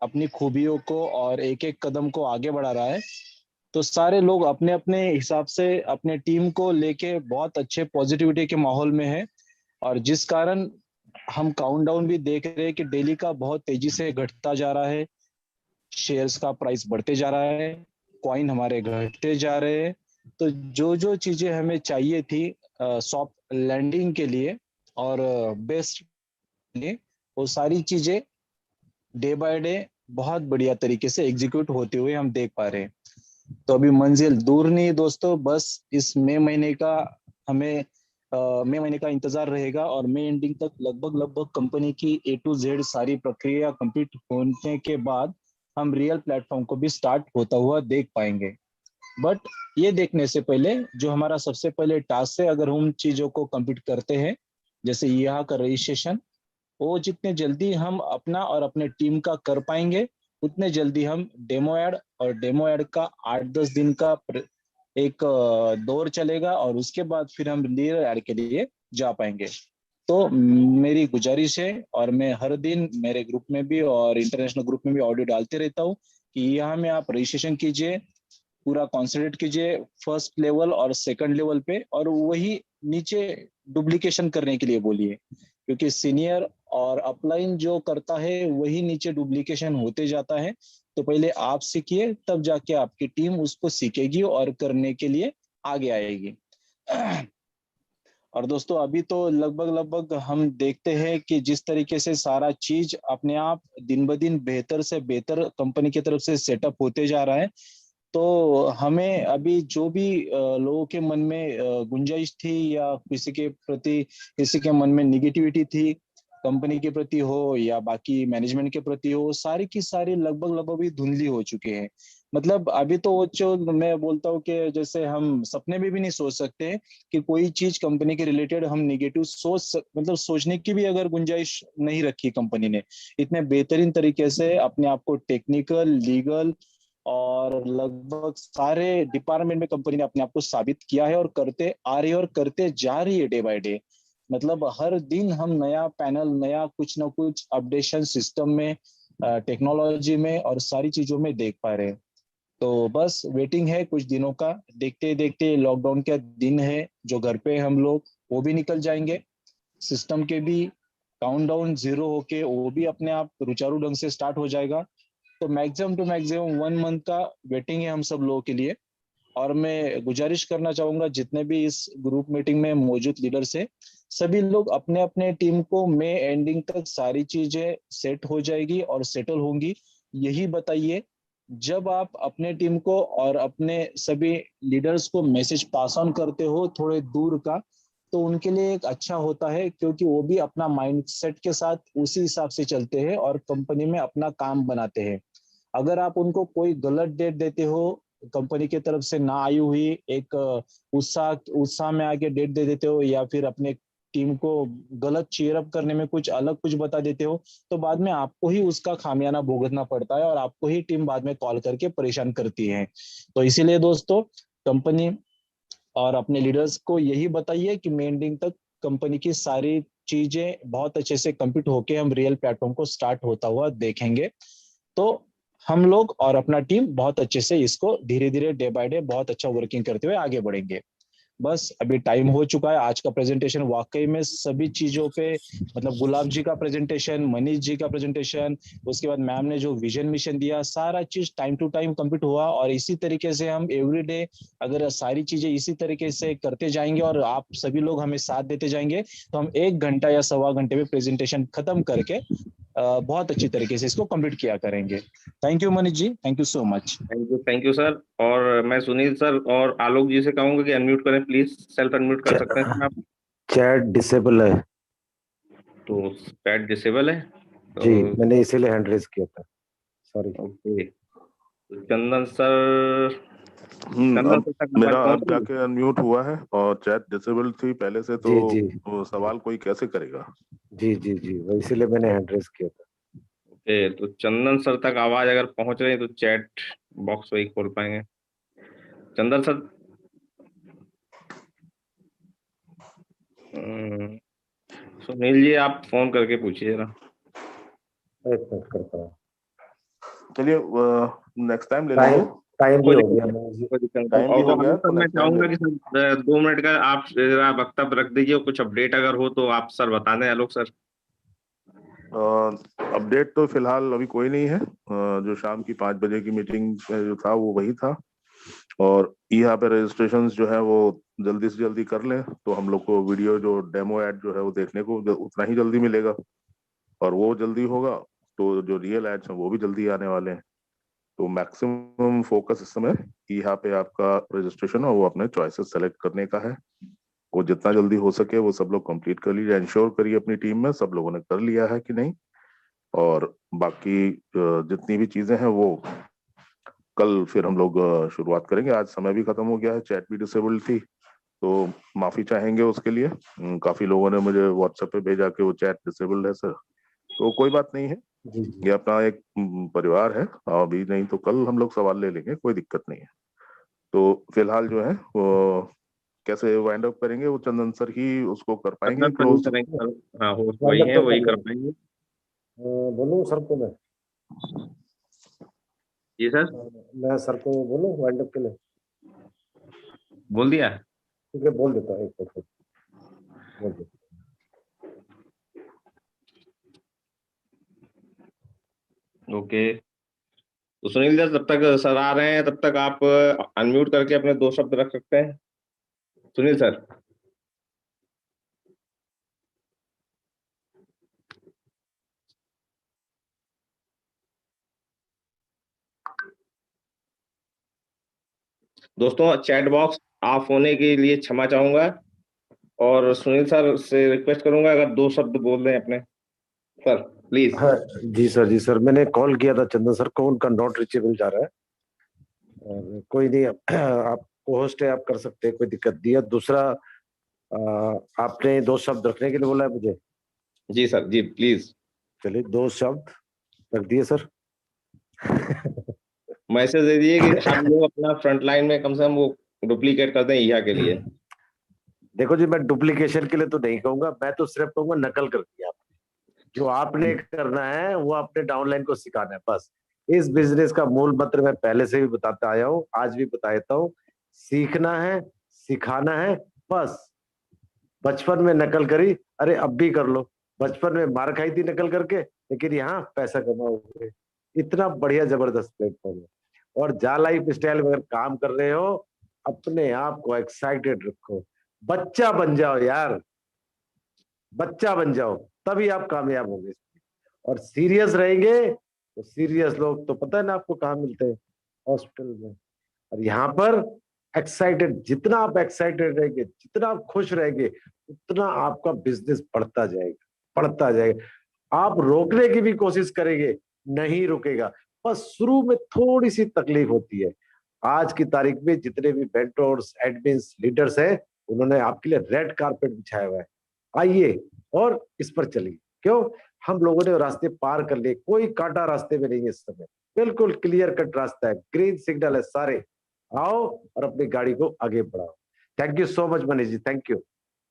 [SPEAKER 4] अपनी खूबियों को और एक एक कदम को आगे बढ़ा रहा है, तो सारे लोग अपने अपने हिसाब से अपने टीम को लेके बहुत अच्छे पॉजिटिविटी के माहौल में है। और जिस कारण हम काउंटडाउन भी देख रहे हैं कि डेली का बहुत तेजी से घटता जा रहा है, शेयर्स का प्राइस बढ़ते जा रहा है, कॉइन हमारे घटते जा रहे हैं। तो जो जो चीजें हमें चाहिए थी सॉफ्ट लैंडिंग के लिए और बेस्ट लिए, वो सारी चीजें डे बाय डे बहुत बढ़िया तरीके से एग्जीक्यूट होते हुए हम देख पा रहे हैं। तो अभी मंजिल दूर नहीं दोस्तों, बस इस मई महीने का हमें मई महीने का इंतजार रहेगा और मई एंडिंग तक लगभग कंपनी की A to Z सारी प्रक्रिया कंप्लीट होने के बाद हम रियल प्लेटफॉर्म को भी स्टार्ट होता हुआ देख पाएंगे। बट ये देखने से पहले जो हमारा सबसे पहले टास्क है, अगर हम चीजों को कंप्लीट करते हैं, जैसे यहाँ का रजिस्ट्रेशन, वो जितने जल्दी हम अपना और अपने टीम का कर पाएंगे, उतने जल्दी हम डेमो ऐड, और डेमो ऐड का 8-10 दिन का एक दौर चलेगा और उसके बाद फिर हम रियल ऐड के लिए जा पाएंगे। तो मेरी गुजारिश है, और मैं हर दिन मेरे ग्रुप में भी और इंटरनेशनल ग्रुप में भी ऑडियो डालते रहता हूँ कि यहाँ में आप रजिस्ट्रेशन कीजिए, पूरा कॉन्सेंट्रेट कीजिए फर्स्ट लेवल और सेकंड लेवल पे, और वही नीचे डुप्लीकेशन करने के लिए बोलिए, क्योंकि सीनियर और अपलाइन जो करता है वही नीचे डुप्लीकेशन होते जाता है। तो पहले आप सीखिए, तब जाके आपकी टीम उसको सीखेगी और करने के लिए आगे आएगी। और दोस्तों अभी तो लगभग हम देखते हैं कि जिस तरीके से सारा चीज अपने आप दिन ब दिन बेहतर से बेहतर कंपनी की तरफ से सेटअप होते जा रहा है। तो हमें अभी जो भी लोगों के मन में गुंजाइश थी या किसी के मन में निगेटिविटी थी, कंपनी के प्रति हो या बाकी मैनेजमेंट के प्रति हो, सारी की सारी लगभग भी धुंधली हो चुके हैं। मतलब अभी तो वो जो मैं बोलता हूँ कि जैसे हम सपने में भी नहीं सोच सकते कि कोई चीज कंपनी के रिलेटेड हम निगेटिव मतलब सोचने की भी अगर गुंजाइश नहीं रखी कंपनी ने। इतने बेहतरीन तरीके से अपने आप को टेक्निकल, लीगल और लगभग सारे डिपार्टमेंट में कंपनी ने अपने आप को साबित किया है, और करते आ रही है और करते जा रही है डे बाय डे। मतलब हर दिन हम नया पैनल, नया कुछ ना कुछ अपडेशन सिस्टम में, टेक्नोलॉजी में और सारी चीजों में देख पा रहे हैं। तो बस वेटिंग है कुछ दिनों का, देखते देखते लॉकडाउन का दिन है, जो घर पे हम लोग वो भी निकल जाएंगे, सिस्टम के भी काउंटडाउन 0 होके वो भी अपने आप रुचारू ढंग से स्टार्ट हो जाएगा। तो मैक्सिमम टू मैक्सिमम 1 मंथ का वेटिंग है हम सब लोगों के लिए। और मैं गुजारिश करना चाहूंगा जितने भी इस ग्रुप मीटिंग में मौजूद लीडर्स है, सभी लोग अपने अपने टीम को मई एंडिंग तक सारी चीजें सेट हो जाएगी और सेटल होंगी, यही बताइए। जब आप अपने टीम को और अपने सभी लीडर्स को मैसेज पास ऑन करते हो थोड़े दूर का, तो उनके लिए एक अच्छा होता है, क्योंकि वो भी अपना माइंडसेट के साथ उसी हिसाब से चलते हैं और कंपनी में अपना काम बनाते हैं। अगर आप उनको कोई गलत डेट देते हो, कंपनी की तरफ से ना आई हुई एक उत्साह में आके डेट दे देते हो, या फिर अपने टीम को गलत चीयरअप करने में कुछ अलग कुछ बता देते हो, तो बाद में आपको ही उसका खामियाना भुगतना पड़ता है और आपको ही टीम बाद में कॉल करके परेशान करती है। तो इसीलिए दोस्तों, कंपनी और अपने लीडर्स को यही बताइए कि मई एंडिंग तक कंपनी की सारी चीजें बहुत अच्छे से कंप्लीट होके हम रियल प्लेटफॉर्म को स्टार्ट होता हुआ देखेंगे। तो हम लोग और अपना टीम बहुत अच्छे से इसको धीरे धीरे डे बाय डे बहुत अच्छा वर्किंग करते हुए आगे बढ़ेंगे। बस अभी टाइम हो चुका है। आज का प्रेजेंटेशन वाकई में सभी चीजों पे, मतलब गुलाब जी का प्रेजेंटेशन, मनीष जी का प्रेजेंटेशन, उसके बाद मैम ने जो विजन मिशन दिया, सारा चीज टाइम टू टाइम कंप्लीट हुआ। और इसी तरीके से हम एवरी डे अगर सारी चीजें इसी तरीके से करते जाएंगे और आप सभी लोग हमें साथ देते जाएंगे, तो हम 1 घंटा या सवा घंटे में प्रेजेंटेशन खत्म करके बहुत अच्छी तरीके से इसको कंप्लीट किया करेंगे। Thank you Manish ji, thank you so much.
[SPEAKER 1] Thank you sir. और मैं सुनील सर और आलोक जी से कहूंगा कि अनम्यूट करें प्लीज, सेल्फ अनम्यूट कर सकते हैं आप।
[SPEAKER 5] चैट डिसेबल है
[SPEAKER 1] तो चैट डिसेबल है तो
[SPEAKER 5] जी, मैंने इसीलिए हैंड रेज किया था, सॉरी।
[SPEAKER 1] ओके, तो चंदन सर, चंदन
[SPEAKER 6] अब
[SPEAKER 1] सर तक
[SPEAKER 6] मेरा
[SPEAKER 1] आवाज
[SPEAKER 6] अब
[SPEAKER 1] पहुंच रही है?
[SPEAKER 6] जाके अनम्यूट हुआ है और चैट डिसेबल थी पहले से, तो
[SPEAKER 5] जी जी
[SPEAKER 6] वो सवाल कोई कैसे करेगा?
[SPEAKER 5] जी जी जी, वो इसीलिए मैंने हैंड रेज किया था।
[SPEAKER 1] ओके, तो चंदन सर तक आवाज अगर पहुंच रही है तो चैट बॉक्स वही खोल पाएंगे। चंदन सर, सुनील जी आप फोन करके पूछिए जरा।
[SPEAKER 5] एक मिनट करता हूँ।
[SPEAKER 6] चलिए नेक्स्ट टाइम ले
[SPEAKER 5] टाइम
[SPEAKER 6] लेंगे।
[SPEAKER 5] टाइम भी
[SPEAKER 1] कोई
[SPEAKER 5] हो
[SPEAKER 1] दिक्कत
[SPEAKER 5] गया
[SPEAKER 1] नहीं,
[SPEAKER 5] मनीष जी।
[SPEAKER 1] कोई दिक्कत नहीं।
[SPEAKER 6] टाइम भी हो
[SPEAKER 1] और
[SPEAKER 6] गया
[SPEAKER 1] अभी
[SPEAKER 6] तो
[SPEAKER 1] सर मैं
[SPEAKER 6] नेक्स्ट टाइम
[SPEAKER 1] चाहूंगा कि सर 2 मिनट का आप जरा वक्तव्य रख दीजिए, कुछ अपडेट अगर हो तो आप सर बता दें। आलोक सर।
[SPEAKER 6] अपडेट तो फिलहाल अभी कोई नहीं है। जो शाम की 5 बजे की मीटिंग जो था वो वही था, और यहाँ पे रजिस्ट्रेशन जो है वो जल्दी से जल्दी कर लें तो हम लोग को वीडियो जो डेमो एड जो है वो देखने को उतना ही जल्दी मिलेगा, और वो जल्दी होगा तो जो रियल एड्स हैं वो भी जल्दी आने वाले हैं। तो मैक्सिमम फोकस इस समय यहाँ पे आपका रजिस्ट्रेशन और वो अपने चॉइसेस सेलेक्ट करने का है। वो जितना जल्दी हो सके वो सब लोग कंप्लीट कर लीजिए, इंश्योर करिए अपनी टीम में सब लोगों ने कर लिया है कि नहीं। और बाकी जितनी भी चीजें हैं वो कल फिर हम लोग शुरुआत करेंगे। आज समय भी खत्म हो गया है, चैट भी डिसेबल थी, तो माफी चाहेंगे उसके लिए। काफी लोगों ने मुझे व्हाट्सएप पे भेजा कि वो चैट डिसेबल्ड है सर, तो कोई बात नहीं है,
[SPEAKER 5] जी जी।
[SPEAKER 6] ये अपना एक परिवार है। अभी नहीं तो कल हम लोग सवाल ले लेंगे, कोई दिक्कत नहीं है। तो फिलहाल जो है वो कैसे वाइंड अप करेंगे वो चंदन सर ही उसको कर पाएंगे
[SPEAKER 1] सर तो नहीं
[SPEAKER 6] क्लोज।
[SPEAKER 1] करेंगे सर, हाँ होस्ट वही
[SPEAKER 5] वाइंड अप
[SPEAKER 1] है,
[SPEAKER 5] तो
[SPEAKER 1] वही
[SPEAKER 5] कर
[SPEAKER 1] कर
[SPEAKER 5] लेंगे।
[SPEAKER 1] पाएंगे।
[SPEAKER 5] बोलूँ सर को
[SPEAKER 1] जी सर,
[SPEAKER 5] मैं सर को बोलूँ वाइंड अप के लिए?
[SPEAKER 1] बोल दिया।
[SPEAKER 5] ठीक है, बोल देता हूँ, एक मिनट बोल देता
[SPEAKER 1] ओके, तो सुनील सर जब तक सर आ रहे हैं तब तक आप अनम्यूट करके अपने 2 शब्द रख सकते हैं, सुनील सर। दोस्तों चैट बॉक्स ऑफ होने के लिए क्षमा चाहूंगा, और सुनील सर से रिक्वेस्ट करूंगा अगर 2 शब्द बोल दें अपने, सर प्लीज।
[SPEAKER 5] हाँ जी सर, जी सर, मैंने कॉल किया था चंदन सर को, उनका नॉट रीचेबल जा रहा है। और कोई नहीं, आप होस्ट है, आप कर सकते हैं, कोई दिक्कत नहीं है। दूसरा, आपने 2 शब्द रखने के लिए बोला है मुझे।
[SPEAKER 1] जी सर, जी प्लीज।
[SPEAKER 5] चलिए 2 शब्द रख दिए सर।
[SPEAKER 1] मैसेज दे दिए कि हम लोग अपना फ्रंट लाइन में कम से कम वो डुप्लीकेट कर दें ईहा के लिए।
[SPEAKER 5] देखो जी, मैं डुप्लीकेशन के लिए तो नहीं कहूंगा, मैं तो सिर्फ कहूंगा नकल कर दिया आपने। जो आपने करना है वो अपने डाउनलाइन को सिखाना है, बस। इस बिजनेस का मूल मंत्र मैं पहले से भी बताता आया हूँ, आज भी बता देता हूँ। सीखना है, सिखाना है, बस। बचपन में नकल करी, अरे अब भी कर लो। बचपन में मार खाई थी नकल करके, लेकिन यहाँ पैसा कमाओगे। इतना बढ़िया जबरदस्त प्लेटफॉर्म है। और जा लाइफ स्टाइल में अगर काम कर रहे हो, अपने आप को एक्साइटेड रखो, बच्चा बन जाओ यार, बच्चा बन जाओ, तभी आप कामयाब होंगे। और सीरियस रहेंगे तो सीरियस लोग तो पता है ना आपको कहाँ मिलते हैं, हॉस्पिटल में। और यहाँ पर एक्साइटेड, जितना आप एक्साइटेड रहेंगे, जितना आप खुश रहेंगे, उतना आपका बिजनेस बढ़ता जाएगा, बढ़ता जाएगा। आप रोकने की भी कोशिश करेंगे, नहीं रुकेगा। बस शुरू में थोड़ी सी तकलीफ होती है। आज की तारीख में जितने भी मेंटोर्स, एडमिन्स, लीडर्स हैं, उन्होंने आपके लिए रेड कारपेट बिछाया हुआ है। आइए और इस पर चलिए। क्यों? हम लोगों ने रास्ते पार कर लिए, कोई कांटा रास्ते में नहीं है इस समय, बिल्कुल क्लियर कट रास्ता है, ग्रीन सिग्नल है सारे। आओ और अपनी गाड़ी को आगे बढ़ाओ। Thank you so much Manish ji, thank you.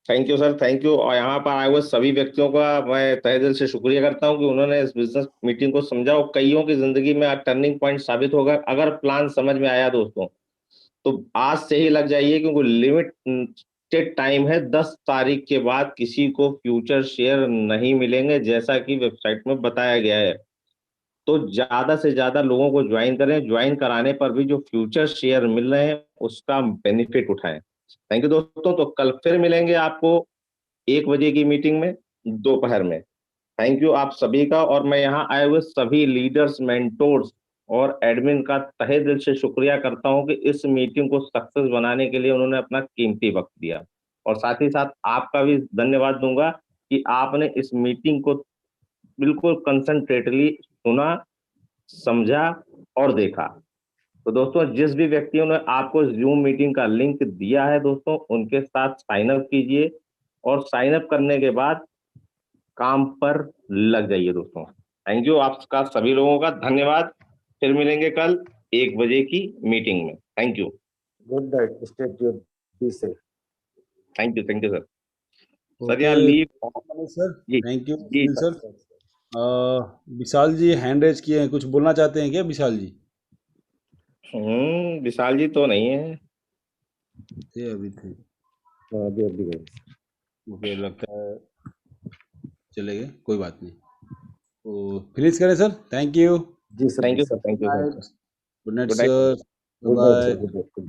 [SPEAKER 1] Thank you sir, thank you. और यहाँ पर आए हुए सभी व्यक्तियों का मैं तहे दिल से शुक्रिया करता हूँ कि उन्होंने इस बिजनेस मीटिंग को समझा, और कईयों की जिंदगी में आज टर्निंग पॉइंट साबित होगा अगर प्लान समझ में आया दोस्तों। तो आज से ही लग जाइए, क्योंकि लिमिटेड टाइम है। 10 तारीख के बाद किसी को फ्यूचर शेयर नहीं मिलेंगे, जैसा कि वेबसाइट में बताया गया है। तो ज्यादा से ज्यादा लोगों को ज्वाइन करें, ज्वाइन कराने पर भी जो फ्यूचर शेयर मिल रहे हैं उसका बेनिफिट उठाएं। थैंक यू दोस्तों, तो कल फिर मिलेंगे आपको 1 बजे की मीटिंग में, दोपहर में। थैंक यू आप सभी का, और मैं यहाँ आए हुए सभी लीडर्स, मेंटोर्स और एडमिन का तहे दिल से शुक्रिया करता हूँ कि इस मीटिंग को सक्सेस बनाने के लिए उन्होंने अपना कीमती वक्त दिया। और साथ ही साथ आपका भी धन्यवाद दूंगा कि आपने इस मीटिंग को बिल्कुल कंसंट्रेटली सुना, समझा और देखा। तो दोस्तों जिस भी व्यक्तियों ने आपको जूम मीटिंग का लिंक दिया है दोस्तों, उनके साथ साइन अप कीजिए, और साइन अप करने के बाद काम पर लग जाइए दोस्तों। थैंक यू आपका सभी लोगों का, धन्यवाद। फिर मिलेंगे कल 1 बजे की मीटिंग में। Thank you,
[SPEAKER 5] good night, stay tuned, be safe.
[SPEAKER 1] Thank you, thank you sir. Sir
[SPEAKER 7] okay
[SPEAKER 1] यहाँ लीव।
[SPEAKER 7] मनीष सर,
[SPEAKER 1] जी
[SPEAKER 7] थैंक यू
[SPEAKER 1] जी
[SPEAKER 7] Sunil
[SPEAKER 1] sir.
[SPEAKER 7] Sir. Vishal ji hand raise किए हैं, कुछ बोलना चाहते हैं क्या विशाल जी?
[SPEAKER 1] विशाल जी तो नहीं है।
[SPEAKER 7] थे अभी थे,
[SPEAKER 5] हाँ, अभी गए।
[SPEAKER 7] मुझे लगता है चले गए, कोई बात नहीं। तो फिनिश करें सर, थैंक यू,
[SPEAKER 5] जी सर,
[SPEAKER 1] थैंक
[SPEAKER 5] जी
[SPEAKER 1] you
[SPEAKER 5] sir.
[SPEAKER 1] Sir, thank you,
[SPEAKER 7] good night
[SPEAKER 1] good night
[SPEAKER 7] sir,
[SPEAKER 5] good night
[SPEAKER 7] bye.
[SPEAKER 5] Sir, good night.